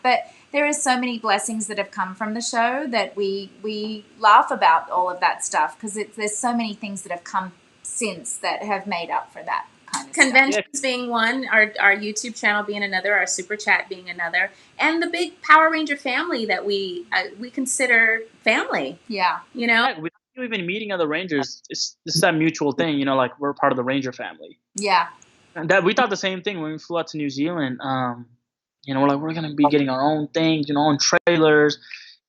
But there is so many blessings that have come from the show that we laugh about all of that stuff because there's so many things that have come since that have made up for that kind of conventions stuff. being one, our YouTube channel being another, our super chat being another, and the big Power Ranger family that we consider family. Yeah, without even meeting other Rangers, it's that mutual thing. Like, we're part of the Ranger family. Yeah, and that we thought the same thing when we flew out to New Zealand. We're like, we're gonna be getting our own things, own trailers.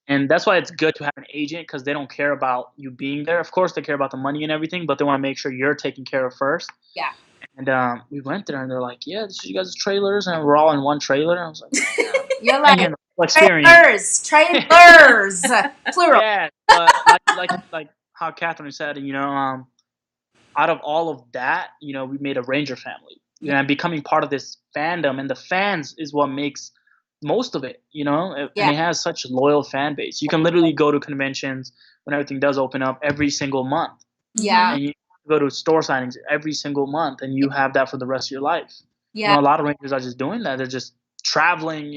And that's why it's good to have an agent, because they don't care about you being there. Of course, they care about the money and everything, but they want to make sure you're taken care of first. Yeah. And we went there, and they're like, "Yeah, this is you guys' trailers," and we're all in one trailer. And I was like, "You're like trailers, plural." Yeah, but like how Catherine said, out of all of that, we made a Ranger family. And becoming part of this fandom, and the fans is what makes most of it, and it has such a loyal fan base. You can literally go to conventions when everything does open up every single month. Yeah. And you go to store signings every single month, and you have that for the rest of your life. You know, a lot of rangers are just doing that. They're just traveling,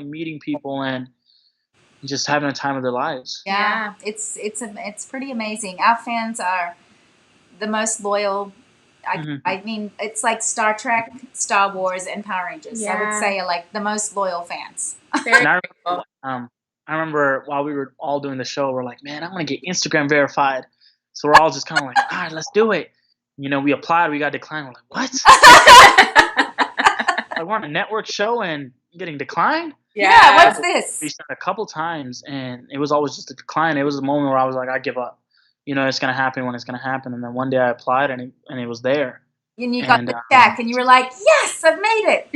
meeting people and just having a time of their lives. Yeah. It's pretty amazing. Our fans are the most loyal. I mean, it's like Star Trek, Star Wars, and Power Rangers. I would say are like the most loyal fans. Very cool. I remember while we were all doing the show, we're like, man, I want to get Instagram verified. So we're all just kind of like, all right, let's do it. You know, we applied, we got declined. We're like, what? Like, we're on a network show and getting declined? Yeah, what's this? We started a couple times, and it was always just a decline. It was a moment where I was like, I give up. You know, it's going to happen when it's going to happen. And then one day I applied, and it was there. And you got the check, and you were like, yes, I've made it.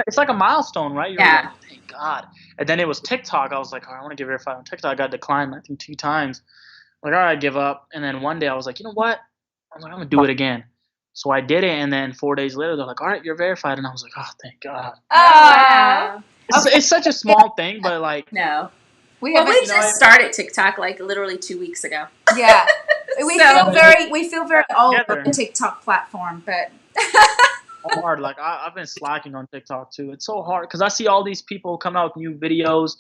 It's like a milestone, right? You're like, thank God. And then it was TikTok. I was like, all right, I want to get verified on TikTok. I got declined, I think, 2 times. Like, all right, I give up. And then one day I was like, you know what? I'm going to do it again. So I did it, and then 4 days later, they're like, all right, you're verified. And I was like, oh, thank God. Oh, it's such a small thing, but like. No. We just started TikTok like literally 2 weeks ago. Yeah. We feel very old on the TikTok platform, but hard. Like I've been slacking on TikTok too. It's so hard because I see all these people come out with new videos.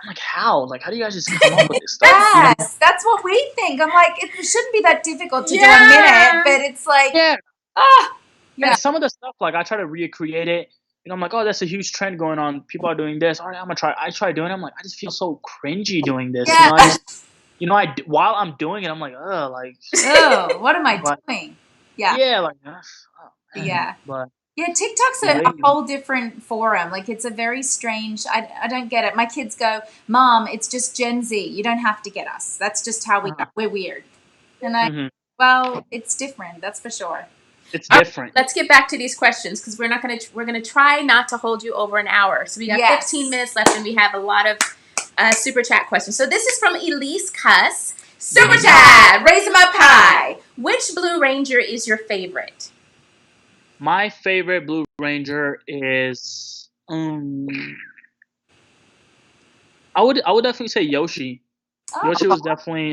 I'm like, how? Like, how do you guys just come up with this stuff? Yes, that's what we think. I'm like, it shouldn't be that difficult to do a minute, but it's like, And some of the stuff, like, I try to recreate it. You know, I'm like, oh, that's a huge trend going on. People are doing this. All right, I'm gonna try. I try doing it. I'm like, I just feel so cringy doing this. Yeah. While I'm doing it, I'm like, oh, like, oh, what am I doing? Yeah. Yeah, like, yeah. But yeah, TikTok's a whole different forum. Like, it's a very strange. I don't get it. My kids go, Mom, it's just Gen Z. You don't have to get us. That's just how we go. We're weird. And well, it's different. That's for sure. It's different. Let's get back to these questions because we're gonna try not to hold you over an hour. So we got 15 minutes left, and we have a lot of super chat questions. So this is from Elise Cuss. Super chat, raise them up high. Which Blue Ranger is your favorite? My favorite Blue Ranger is I would definitely say Yoshi. Oh. Yoshi was definitely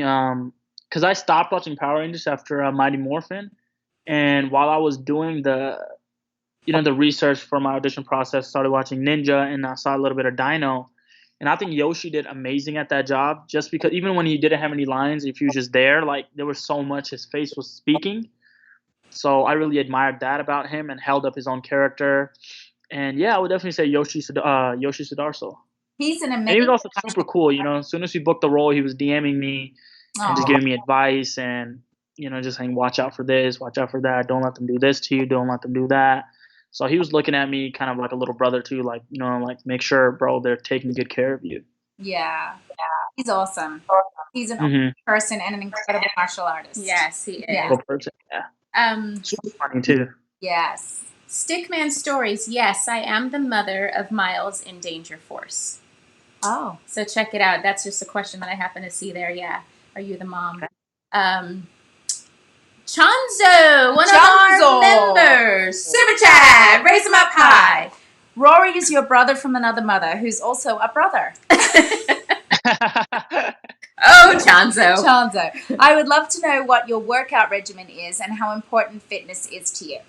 because I stopped watching Power Rangers after Mighty Morphin, and while I was doing the research for my audition process, started watching Ninja, and I saw a little bit of Dino, and I think Yoshi did amazing at that job. Just because even when he didn't have any lines, if he was just there, like there was so much his face was speaking. So I really admired that about him and held up his own character. And yeah, I would definitely say Yoshi Sudarso. He's an amazing. And he was also super cool. You know, as soon as we booked the role, he was DMing me and just giving me advice and just saying, watch out for this, watch out for that. Don't let them do this to you. Don't let them do that. So he was looking at me kind of like a little brother too, like like make sure, bro, they're taking good care of you. Yeah, he's awesome. He's an awesome person and an incredible martial artist. Yes, he is. Yeah. Person, super funny too. Yes. Stickman Stories. Yes, I am the mother of Miles in Danger Force. Oh. So check it out. That's just a question that I happen to see there. Yeah. Are you the mom? Okay. Chanzo, one of our members. Super chat. Raise him up high. Rory is your brother from another mother who's also a brother. Oh, Chanzo. Chanzo. I would love to know what your workout regimen is and how important fitness is to you.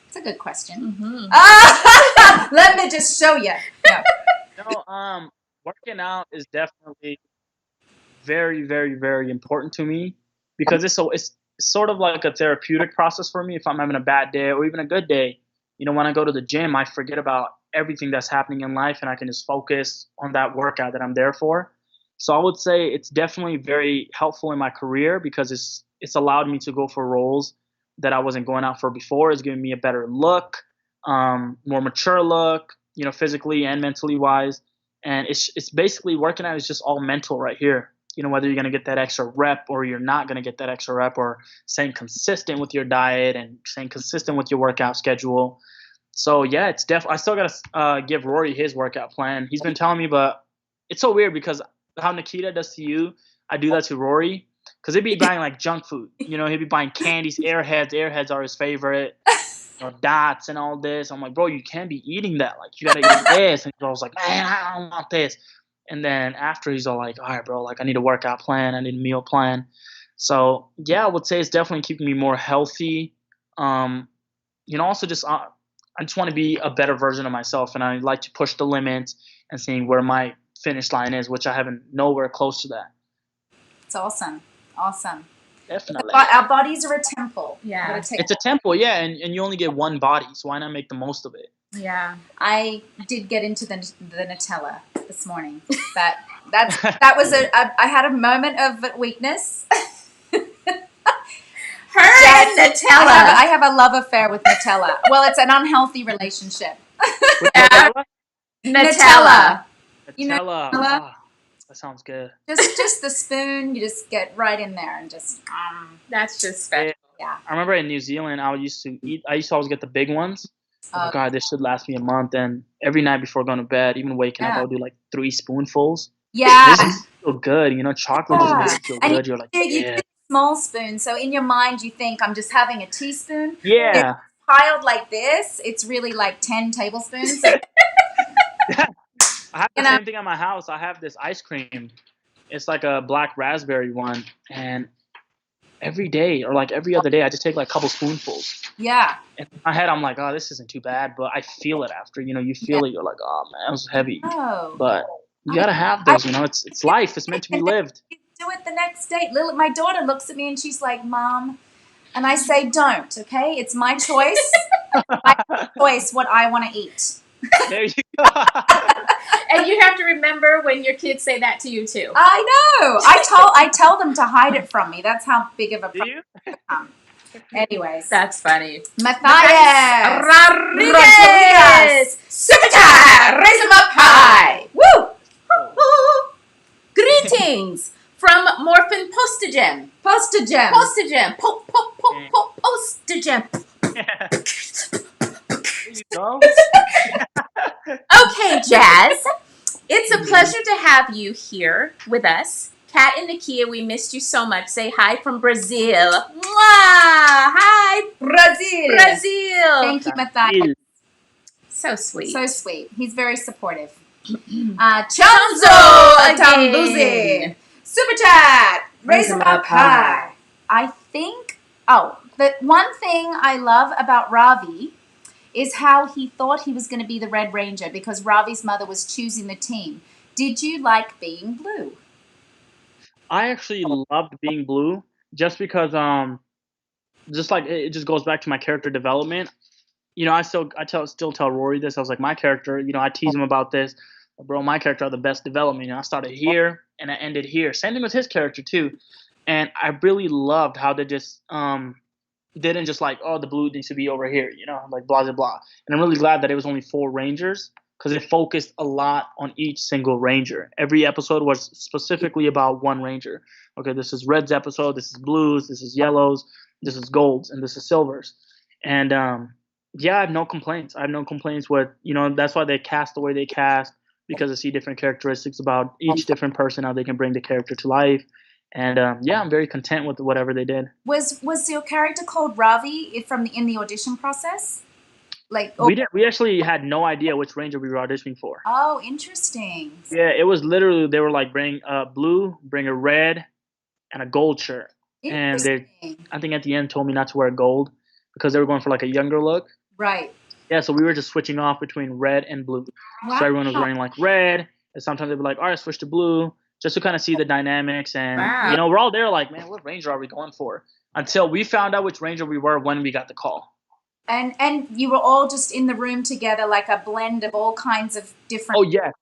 It's a good question. Mm-hmm. Let me just show you. No. Working out is definitely very, very, very important to me because it's sort of like a therapeutic process for me if I'm having a bad day or even a good day. When I go to the gym, I forget about everything that's happening in life and I can just focus on that workout that I'm there for. So I would say it's definitely very helpful in my career because it's allowed me to go for roles that I wasn't going out for before. It's giving me a better look, more mature look, physically and mentally wise. And it's basically working out is just all mental right here. Whether you're going to get that extra rep or you're not going to get that extra rep, or staying consistent with your diet and staying consistent with your workout schedule. So yeah, it's I still got to give Rory his workout plan. He's been telling me, but it's so weird because how Nikita does to you, I do that to Rory. Because he'd be buying like junk food. He'd be buying candies, Airheads. Airheads are his favorite. Dots and all this. I'm like, bro, you can't be eating that. Like, you got to eat this. And I was like, man, I don't want this. And then after, he's all like, all right, bro, like I need a workout plan. I need a meal plan. So, yeah, I would say it's definitely keeping me more healthy. also just I just want to be a better version of myself, and I like to push the limits and seeing where my finish line is, which I haven't nowhere close to that. It's awesome. Awesome. Definitely. Our bodies are a temple. Yeah. It's a temple, yeah, and you only get one body, so why not make the most of it? Yeah. I did get into the Nutella this morning. That was I had a moment of weakness. And Nutella. I have a love affair with Nutella. Well, it's an unhealthy relationship. Nutella. You know, Nutella. Nutella? Ah, that sounds good. Just the spoon. You just get right in there and just. That's just special. Yeah. I remember in New Zealand, I used to always get the big ones. Oh God, this should last me a month. And every night before going to bed, even waking up, I would do like 3 spoonfuls. Yeah. This is so good. Chocolate just makes you feel good. You're like, you get a small spoon. So in your mind, you think I'm just having a teaspoon. Yeah. It's piled like this. It's really like 10 tablespoons. I have the same thing at my house. I have this ice cream. It's like a black raspberry one. And every day or like every other day, I just take like a couple spoonfuls. Yeah. In my head, I'm like, oh, this isn't too bad. But I feel it after. You feel it. You're like, oh, man, that was heavy. Oh. But you got to have those. It's life. It's meant to be lived. Do it the next day. My daughter looks at me and she's like, Mom. And I say, don't, okay? It's my choice. My choice what I want to eat. There you go. And you have to remember when your kids say that to you too. I know. I tell them to hide it from me. That's how big of a problem it's become. Anyways. That's funny. Matthias Rodriguez. Super chat. Raise them up high. Woo. Greetings from Morphin Postigem. Postigem. Postigem. Postigem. There you go. Okay, Jazz. It's a pleasure to have you here with us. Kat and Nakia, we missed you so much. Say hi from Brazil. Mwah! Hi, Brazil. Brazil. Thank you, Matthias. So sweet. So sweet. He's very supportive. Chonzo again. Atambuzi. Super chat. Raise him up high. I think, the one thing I love about Ravi is how he thought he was going to be the Red Ranger because Ravi's mother was choosing the team. Did you like being blue? I actually loved being blue just because just like it just goes back to my character development. I still tell Rory this. I was like, my character, I tease him about this. Bro, my character had the best development. I started here and I ended here. Same thing with his character too. And I really loved how they just didn't just like, oh, the blue needs to be over here, like blah, blah, blah. And I'm really glad that it was only 4 Rangers because it focused a lot on each single Ranger. Every episode was specifically about one Ranger. Okay, this is Red's episode, this is Blues, this is Yellows, this is Golds, and this is Silvers. And yeah, I have no complaints. I have no complaints with, that's why they cast the way they cast, because I see different characteristics about each different person, how they can bring the character to life. And yeah, I'm very content with whatever they did. Was your character called Ravi in the audition process? We actually had no idea which Ranger we were auditioning for. Oh, interesting. Yeah, it was literally they were like bring a blue, bring a red, and a gold shirt. And they, I think at the end told me not to wear gold because they were going for like a younger look. Right. Yeah, so we were just switching off between red and blue. Wow. So everyone was wearing like red, and sometimes they'd be like, all right, switch to blue, just to kind of see the dynamics. And, we're all there like, man, what Ranger are we going for? Until we found out which Ranger we were when we got the call. And you were all just in the room together, like a blend of all kinds of different. Oh, yeah.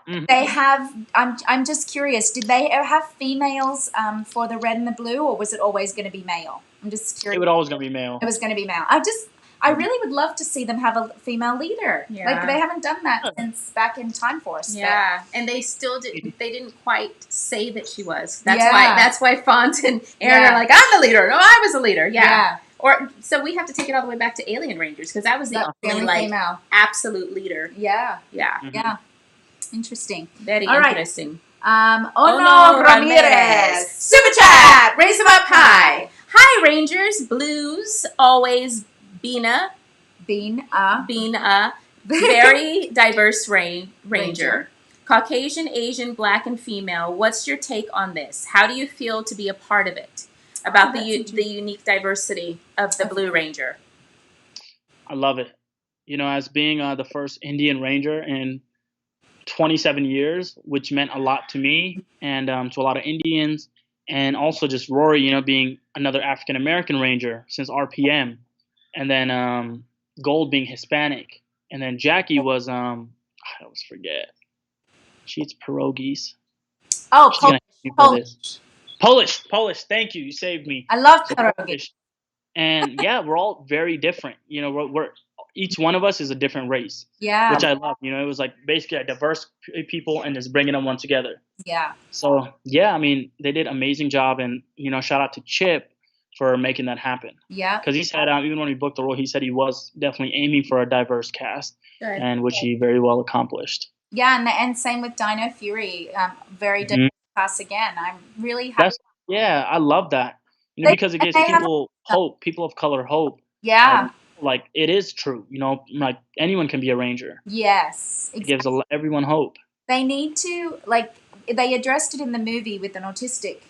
They have. I'm just curious. Did they have females for the red and the blue, or was it always going to be male? I'm just curious. It was always going to be male. It was going to be male. I really would love to see them have a female leader. Yeah. Like they haven't done that since back in Time Force. Yeah, and they still didn't. They didn't quite say that she was. That's why Font and Aaron are like, I'm the leader. No, I was the leader. Yeah. Or so we have to take it all the way back to Alien Rangers because that was the only female absolute leader. Yeah. Yeah. Mm-hmm. Yeah. Interesting. Very interesting. Ono Ramirez. Super chat. Raise them up high. Hi, Rangers. Blues. Always Been a very diverse ranger. Caucasian, Asian, Black, and female. What's your take on this? How do you feel to be a part of it? About the unique diversity of the Blue Ranger? I love it. As being the first Indian Ranger in 27 years, which meant a lot to me and to a lot of Indians, and also just Rory, being another African American Ranger since RPM, and then Gold being Hispanic, and then Jackie was I always forget. She eats pierogies. Oh, She's gonna hate me for Polish. this. Polish. Thank you. You saved me. I love So pierogi. Polish. And yeah, we're all very different. We're each one of us is a different race, Yeah. which I love. It was like basically a diverse people and just bringing them one together. Yeah. So yeah, I mean, they did an amazing job, and shout out to Chip for making that happen. Yeah. Because he said even when we booked the role, he said he was definitely aiming for a diverse cast, Good. and which he very well accomplished. Yeah, and same with Dino Fury. Very Mhm. diverse cast again. I'm really happy. Yeah, I love that. Because it gives people hope, people of color hope. Yeah. Like it is true. Like anyone can be a ranger. Yes. It gives everyone hope. They need to, they addressed it in the movie with an autistic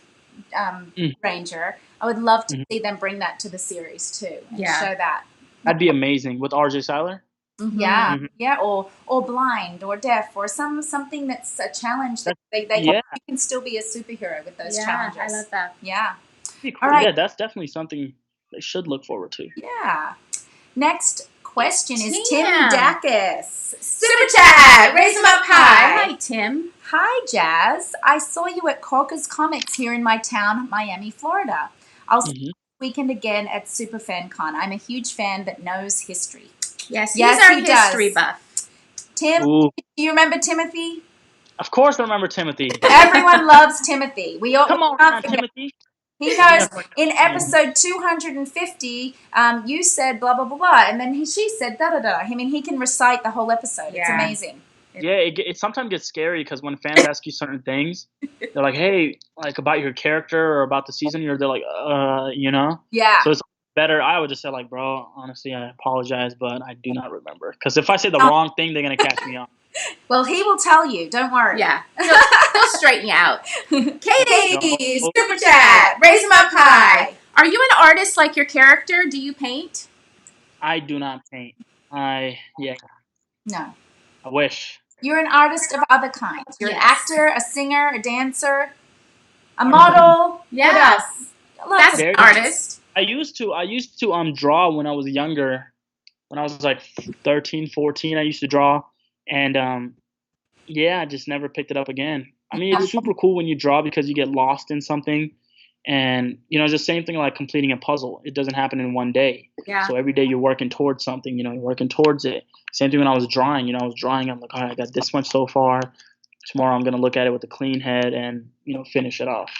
ranger. I would love to see them bring that to the series too and show that. That'd be amazing with RJ Seiler. Mm-hmm. Yeah, yeah, or blind or deaf or something that's a challenge that they can still be a superhero with those challenges. I love that. Yeah. Cool. All right. Yeah, that's definitely something they should look forward to. Yeah. Next question is Tim. Tim Dacus. Super chat. Raise them up high. Hi, Tim. Hi, Jazz. I saw you at Corker's Comics here in my town, Miami, Florida. I'll see you this weekend again at SuperFanCon. I'm a huge fan that knows history. Yes, he's our history buff. Tim, do you remember Timothy? Of course I remember Timothy. Everyone loves Timothy. We all Come on, Timothy. He knows in episode 250, you said blah, blah, blah, blah, and then she said da, da, da. I mean, he can recite the whole episode. It's amazing. Yeah, it sometimes gets scary because when fans ask you certain things, they're like, hey, like about your character or about the season, they're like, Yeah. So it's better. I would just say like, bro, honestly, I apologize, but I do not remember. Because if I say the wrong thing, they're going to catch me on. Well, he will tell you. Don't worry. Yeah. He'll straighten you out. Katie, super chat. Raise them up high. Are you an artist like your character? Do you paint? I do not paint. No. I wish. You're an artist of other kinds. You're an actor, a singer, a dancer, a model. Yeah. What else? That's an artist. I used to draw when I was younger. When I was like 13, 14, I used to draw. And I just never picked it up again. I mean, it's super cool when you draw because you get lost in something. And, it's the same thing like completing a puzzle. It doesn't happen in one day. Yeah. So every day you're working towards something, you're working towards it. Same thing when I was drawing. I'm like, all right, I got this much so far. Tomorrow I'm going to look at it with a clean head and, finish it off.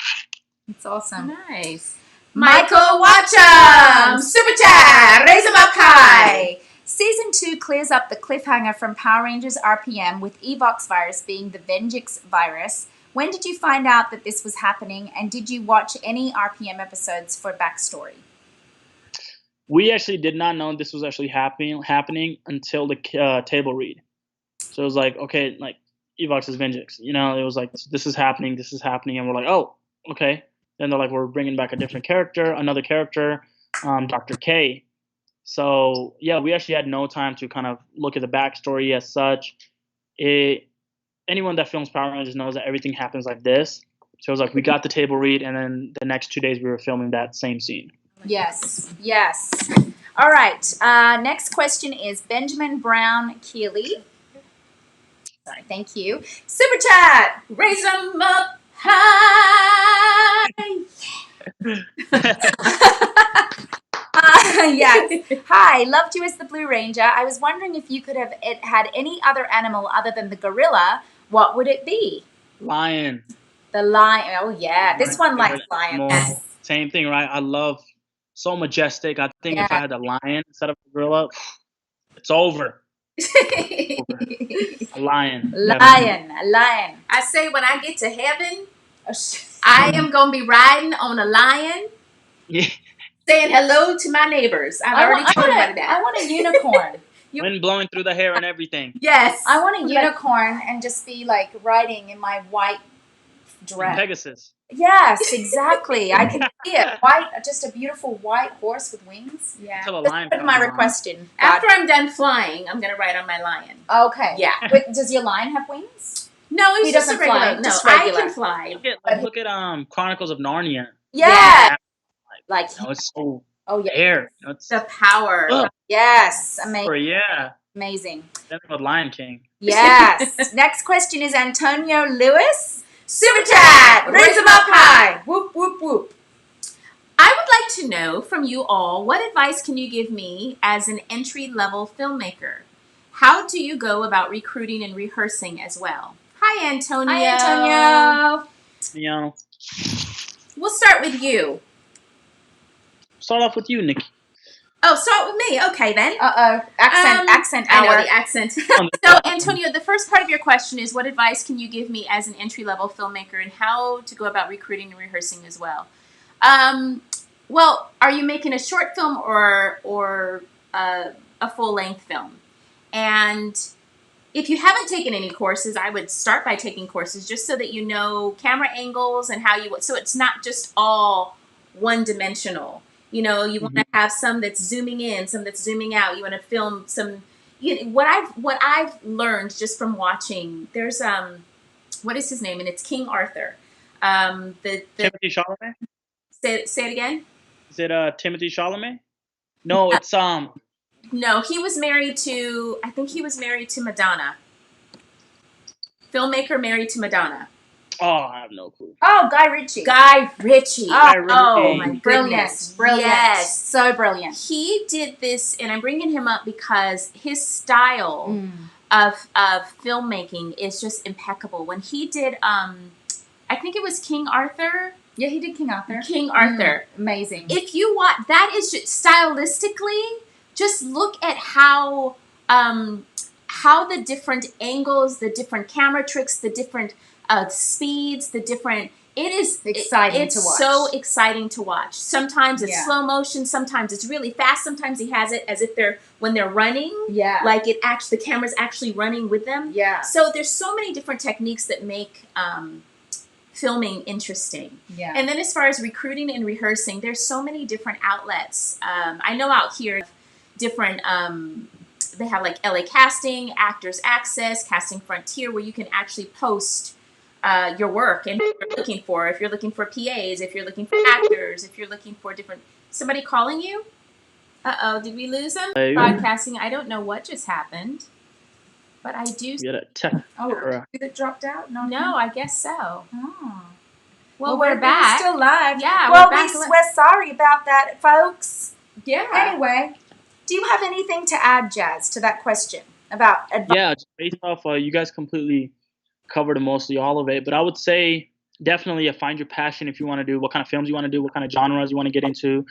It's awesome. Nice. Michael Watcham, super chat, raise them up high. Season 2 clears up the cliffhanger from Power Rangers RPM with Evox virus being the Venjix virus. When did you find out that this was happening, and did you watch any RPM episodes for backstory? We actually did not know this was actually happening until the table read. So it was like, okay, like Evox is Venjix. It was like, this is happening, and we're like, oh, okay. Then they're like, we're bringing back another character, Dr. K. So, yeah, we actually had no time to kind of look at the backstory as such. Anyone that films Power Rangers knows that everything happens like this. So it was like we got the table read, and then the next 2 days we were filming that same scene. Yes. All right. Next question is Benjamin Brown Keeley. Sorry, thank you. Super chat. Raise them up high. Yes. Hi, loved you as the Blue Ranger. I was wondering if you could have had any other animal other than the gorilla. What would it be? Lion. The lion. Oh, yeah. This one likes lions. Same thing, right? I love so majestic. I think if I had a lion instead of a gorilla, it's over. A lion. A lion. I say when I get to heaven, I am going to be riding on a lion. Yeah. Saying hello to my neighbors. I've already told everybody that. I want a unicorn. Wind blowing through the hair and everything. Yes. I want a unicorn and just be like riding in my white dress. Pegasus. Yes, exactly. I can see it. White, just a beautiful white horse with wings. Yeah. Until a Just lion put comes my along. request in. After I'm done flying, I'm going to ride on my lion. Okay. Yeah. Wait, does your lion have wings? No, he's He just a doesn't regular. fly, No, just I regular. can fly. Look at Chronicles of Narnia. Yeah. Like, You know, it's so oh yeah. air. You know, it's The power. Yes. Amazing. yeah. Amazing. Then with Lion King. Yes. Next question is Antonio Lewis. Super chat. Raise them up high. Whoop, whoop, whoop. I would like to know from you all, what advice can you give me as an entry-level filmmaker? How do you go about recruiting and rehearsing as well? Hi, Antonio. Hi, Antonio. You know, We'll start with you. start off with you, Nikki. Oh, start with me. Okay, then. Accent I know hour. the accent. So, Antonio, the first part of your question is, what advice can you give me as an entry-level filmmaker and how to go about recruiting and rehearsing as well? Well, are you making a short film or a full-length film? And if you haven't taken any courses, I would start by taking courses just so that you know camera angles and how you, so it's not just all one-dimensional. You know, you want to have some that's zooming in, some that's zooming out. You want to film some. What I've learned just from watching. There's what is his name? And it's King Arthur. The Timothy Chalamet. Say it again. Is it Timothy Chalamet? No, it's No, he was married to. I think he was married to Madonna. Filmmaker married to Madonna. Oh, I have no clue. Oh, Guy Ritchie. Guy Ritchie. Oh, my brilliant. goodness. Brilliant. Yes. So brilliant. He did this, and I'm bringing him up because his style of filmmaking is just impeccable. When he did, I think it was King Arthur. Yeah, he did King Arthur. King Arthur. Amazing. If you watch, that is just stylistically, just look at how the different angles, the different camera tricks, the different speeds, the different. It is exciting it's to watch. So exciting to watch. Sometimes it's Yeah. slow motion. Sometimes it's really fast. Sometimes he has it as if when they're running. Yeah. Like the camera's actually running with them. Yeah. So there's so many different techniques that make filming interesting. Yeah. And then as far as recruiting and rehearsing, there's so many different outlets. I know out here, different. They have like LA Casting, Actors Access, Casting Frontier, where you can actually post your work and what you're looking for. If you're looking for PAs, if you're looking for actors, if you're looking for different. Somebody calling you? Did we lose them? Broadcasting. I don't know what just happened, but I do. We had a tech. Oh, it dropped out? No, I guess so. Oh. Well, we're back. We're still live. Yeah, well, we're back. we're sorry about that, folks. Yeah. Anyway, do you have anything to add, Jazz, to that question about advice? Yeah, just based off, you guys completely covered mostly all of it. But I would say definitely find your passion if you want to do what kind of films you want to do, what kind of genres you want to get into.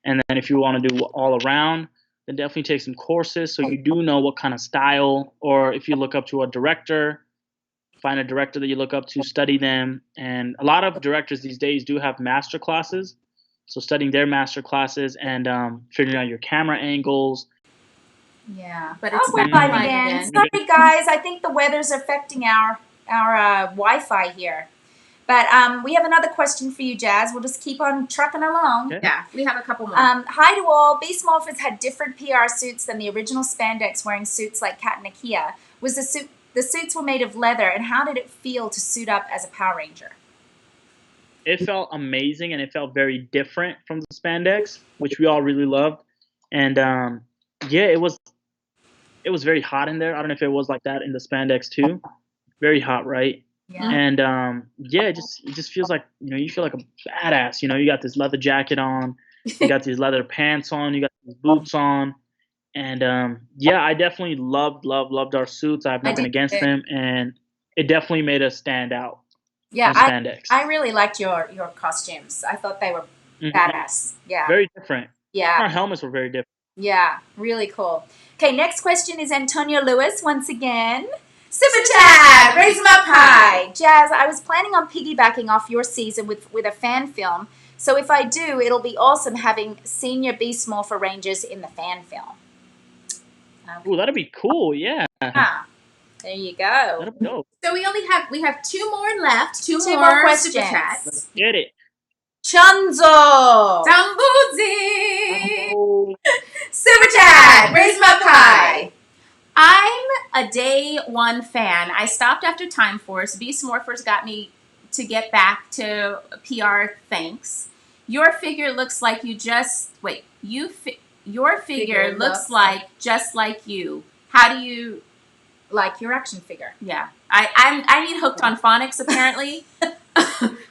And then if you want to do all around, then definitely take some courses so you do know what kind of style, or if you look up to a director, find a director that you look up to, study them. And a lot of directors these days do have master classes. So studying their master classes and figuring out your camera angles. Yeah, but it's we're live again. Sorry, guys. I think the weather's affecting our Wi-Fi here. But we have another question for you, Jazz. We'll just keep on trucking along. Okay. Yeah, we have a couple more. Hi to all. Beast Morphers had different PR suits than the original spandex wearing suits like Kat and Nakia. The suits were made of leather, and how did it feel to suit up as a Power Ranger? It felt amazing, and it felt very different from the spandex, which we all really loved. And yeah, it was very hot in there. I don't know if it was like that in the spandex too. Very hot, right? Yeah. And yeah, it just feels like, you feel like a badass. You got this leather jacket on, you got these leather pants on, you got these boots on. And yeah, I definitely loved our suits. I have nothing against them, and it definitely made us stand out. Yeah, I really liked your costumes. I thought they were badass. Yeah. Very different. Yeah. Our helmets were very different. Yeah, really cool. Okay, next question is Antonio Lewis once again. Super chat! Raise them up high! Jazz, I was planning on piggybacking off your season with a fan film. So if I do, it'll be awesome having senior Beast Morpher Rangers in the fan film. Ooh, that'd be cool, yeah. There you go. That'll be dope. So we have two more left. Two Two more more questions. super chats. Let's get it. Chanzo. Tambuzi. Oh, Super chat. Raise 'em up high. I'm a day one fan. I stopped after Time Force. Beast Morphers got me to get back to PR. Thanks. Your figure looks like you just wait. Your figure looks like just like you. How do you like your action figure? Yeah, I need hooked on phonics apparently.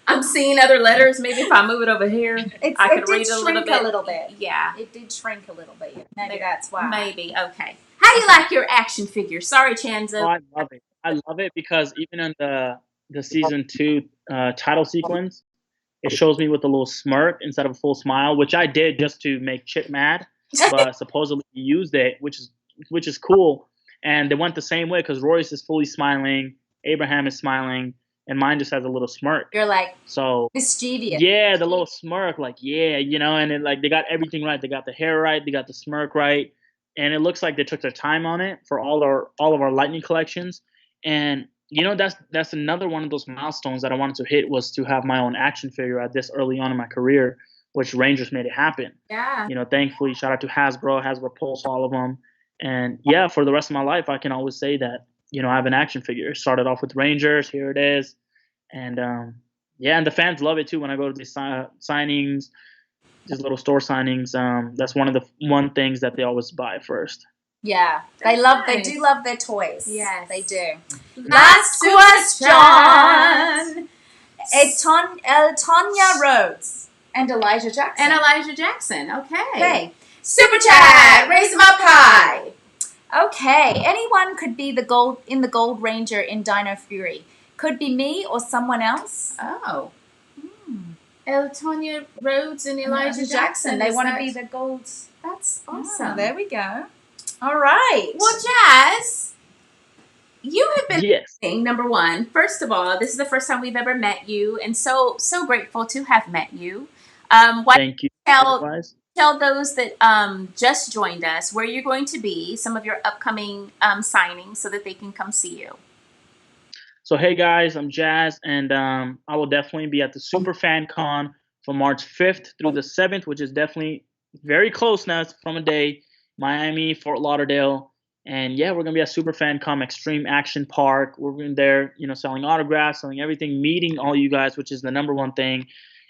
I'm seeing other letters. Maybe if I move it over here, I could read it a little bit. Yeah, it did shrink a little bit. Maybe that's why. Maybe okay. How do you like your action figure? Sorry, Chanzo. oh, I love it. I love it because even in the season 2 title sequence, it shows me with a little smirk instead of a full smile, which I did just to make Chip mad. But supposedly he used it, which is cool. And they went the same way because Royce is fully smiling, Abraham is smiling, and mine just has a little smirk. You're like so mischievous. Yeah, the little smirk, like and then like they got everything right. They got the hair right, they got the smirk right, and it looks like they took their time on it for all of our lightning collections. And that's another one of those milestones that I wanted to hit, was to have my own action figure at this early on in my career, which Rangers made it happen. Yeah. Thankfully, shout out to Hasbro Pulse, all of them. And yeah, for the rest of my life, I can always say that, I have an action figure. Started off with Rangers, here it is. And and the fans love it too when I go to these signings, these little store signings. That's one of the things that they always buy first. Yeah, they do love their toys. Yes, they do. Last question. Tonya Rhodes and Elijah Jackson. Okay. Super chat, raise them up high. Okay, anyone could be the Gold Ranger in Dino Fury. Could be me or someone else. Oh. Tonya Rhodes and Elijah Jackson. They want to be the Golds. That's awesome. Oh, there we go. All right. Well, Jazz, you have been yes. Number one. First of all, this is the first time we've ever met you, and so grateful to have met you. Thank you. Tell those that just joined us where you're going to be, some of your upcoming signings, so that they can come see you. So hey guys, I'm Jazz, and I will definitely be at the Super Fan Con from March 5th through the 7th, which is definitely very close now. It's from a day. Miami, Fort Lauderdale, and yeah, we're gonna be at Super Fan Con Extreme Action Park. We're in there, selling autographs, selling everything, meeting all you guys, which is the number one thing.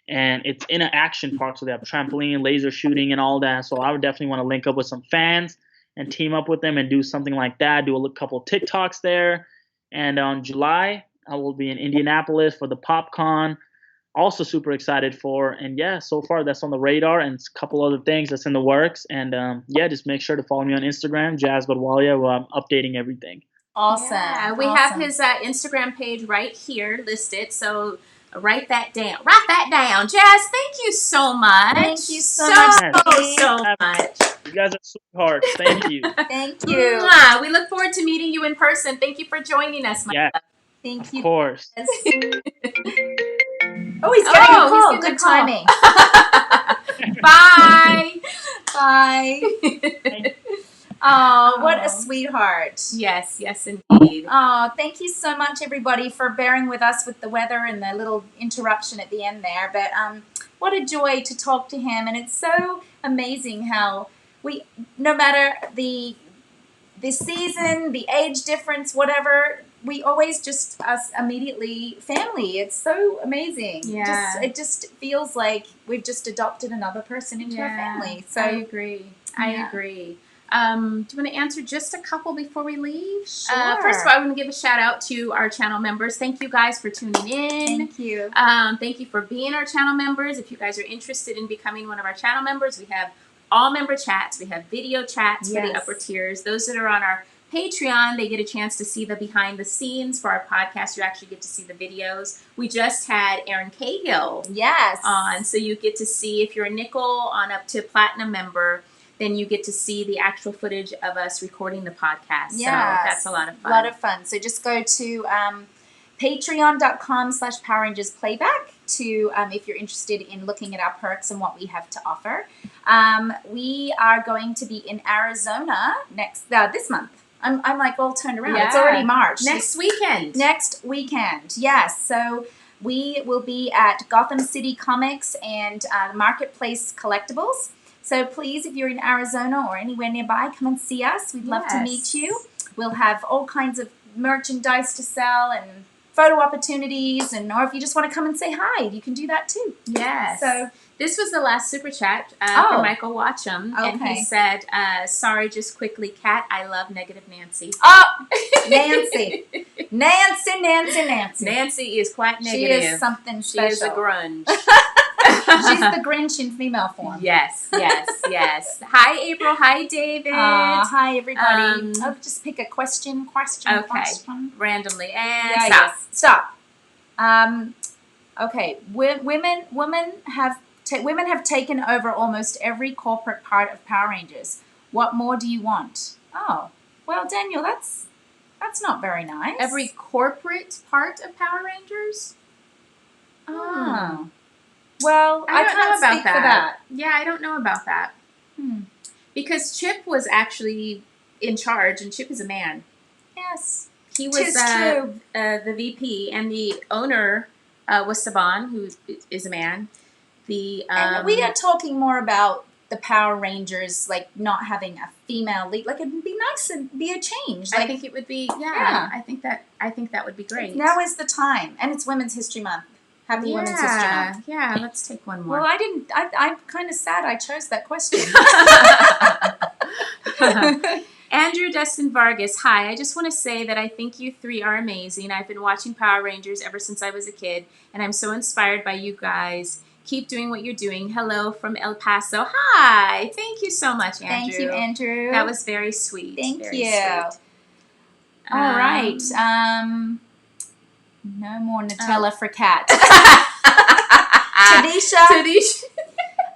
And it's in an action park, so they have trampoline, laser shooting, and all that. So I would definitely want to link up with some fans and team up with them and do something like that. Do a couple TikToks there. And on July, I will be in Indianapolis for the PopCon. Also super excited for. And yeah, so far that's on the radar, and a couple other things that's in the works. And just make sure to follow me on Instagram, Jazz Baduwalia, where I'm updating everything. Awesome. Yeah, we have his Instagram page right here listed. So write that down. Jazz, thank you so much. Thank you so much. You guys are sweethearts. Thank you. Thank you. We look forward to meeting you in person. Thank you for joining us, my love. Thank you. Of course. Oh, he's getting a call. Good timing. Bye. Bye. Oh, what a sweetheart. Yes, indeed. Oh, thank you so much, everybody, for bearing with us with the weather and the little interruption at the end there. But what a joy to talk to him. And it's so amazing how no matter the season, the age difference, whatever, we always just us immediately family. It's so amazing. Yeah. It just feels like we've just adopted another person into our family. So I agree. Do you want to answer just a couple before we leave? Sure. First of all, I want to give a shout out to our channel members. Thank you guys for tuning in. Thank you. Thank you for being our channel members. If you guys are interested in becoming one of our channel members, we have all member chats. We have video chats for the upper tiers. Those that are on our Patreon, they get a chance to see the behind the scenes for our podcast. You actually get to see the videos. We just had Aaron Cahill on, so you get to see, if you're a nickel on up to platinum member, then you get to see the actual footage of us recording the podcast. So that's a lot of fun. A lot of fun. So just go to patreon.com/PowerRangersPlayback to if you're interested in looking at our perks and what we have to offer. We are going to be in Arizona this month. I'm like all turned around. Yeah. It's already March. Next weekend. Next weekend, yes. So we will be at Gotham City Comics and Marketplace Collectibles. So please, if you're in Arizona or anywhere nearby, come and see us. We'd love to meet you. We'll have all kinds of merchandise to sell and photo opportunities, and or if you just want to come and say hi, you can do that too. Yes. So this was the last super chat from Michael Watcham, and he said, "Sorry, just quickly, Kat. I love Negative Nancy." Oh, Nancy, Nancy. Nancy is quite negative. She is something special. She is a grunge. She's the Grinch in female form. Yes. Hi, April. Hi, David. Hi, everybody. Just pick a question. Okay. Randomly. And stop. Okay. Women have taken over almost every corporate part of Power Rangers. What more do you want? Oh, well, Daniel, that's not very nice. Every corporate part of Power Rangers? Oh. Well, I don't can't know about speak for that. Yeah, I don't know about that. Because Chip was actually in charge, and Chip is a man. Yes. He was the VP, and the owner was Saban, who is a man. And we are talking more about the Power Rangers, like not having a female lead. Like it'd be nice and be a change. Like, I think it would be. Yeah. I think that would be great. Now is the time, and it's Women's History Month. Happy Women's History Month. Yeah, let's take one more. Well, I'm kind of sad I chose that question. Andrew Dustin Vargas, hi. I just want to say that I think you three are amazing. I've been watching Power Rangers ever since I was a kid, and I'm so inspired by you guys. Keep doing what you're doing. Hello from El Paso. Hi. Thank you so much, Andrew. Thank you, Andrew. That was very sweet. Thank very you. Sweet. All right. No more Nutella for Kat. Tanisha.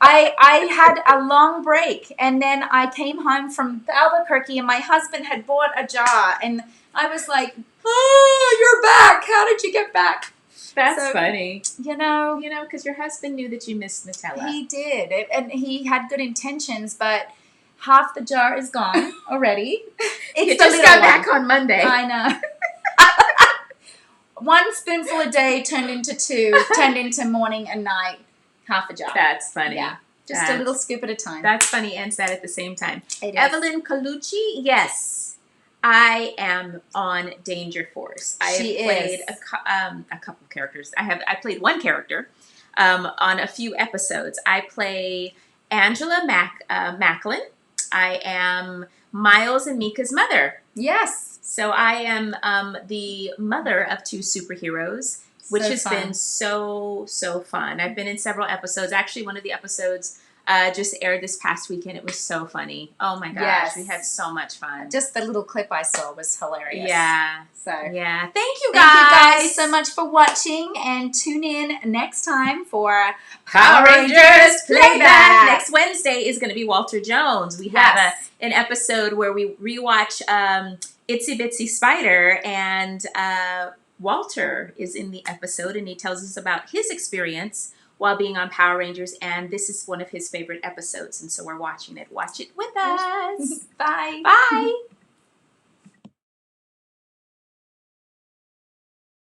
I had a long break, and then I came home from Albuquerque, and my husband had bought a jar, and I was like, "Oh, you're back! How did you get back?" That's funny. You know, because your husband knew that you missed Nutella. He did, and he had good intentions, but half the jar is gone already. It just got back on Monday. I know. One spoonful a day turned into two, turned into morning and night, half a jar. That's funny. Yeah. Just a little scoop at a time. That's funny and sad at the same time. It is. Evelyn Colucci, yes. I am on Danger Force. I have played a couple characters. I played one character on a few episodes. I play Angela Macklin. I am Miles and Mika's mother. Yes. So I am the mother of two superheroes, which has been so fun. I've been in several episodes. Actually, one of the episodes just aired this past weekend. It was so funny. Oh my gosh, we had so much fun. Just the little clip I saw was hilarious. Yeah. So yeah. Thank you guys so much for watching, and tune in next time for Power Rangers Playback. Next Wednesday is going to be Walter Jones. We have an episode where we rewatch Itsy Bitsy Spider, and Walter is in the episode, and he tells us about his experience while being on Power Rangers, and this is one of his favorite episodes, and so we're watching it. Watch it with us. Bye. Bye.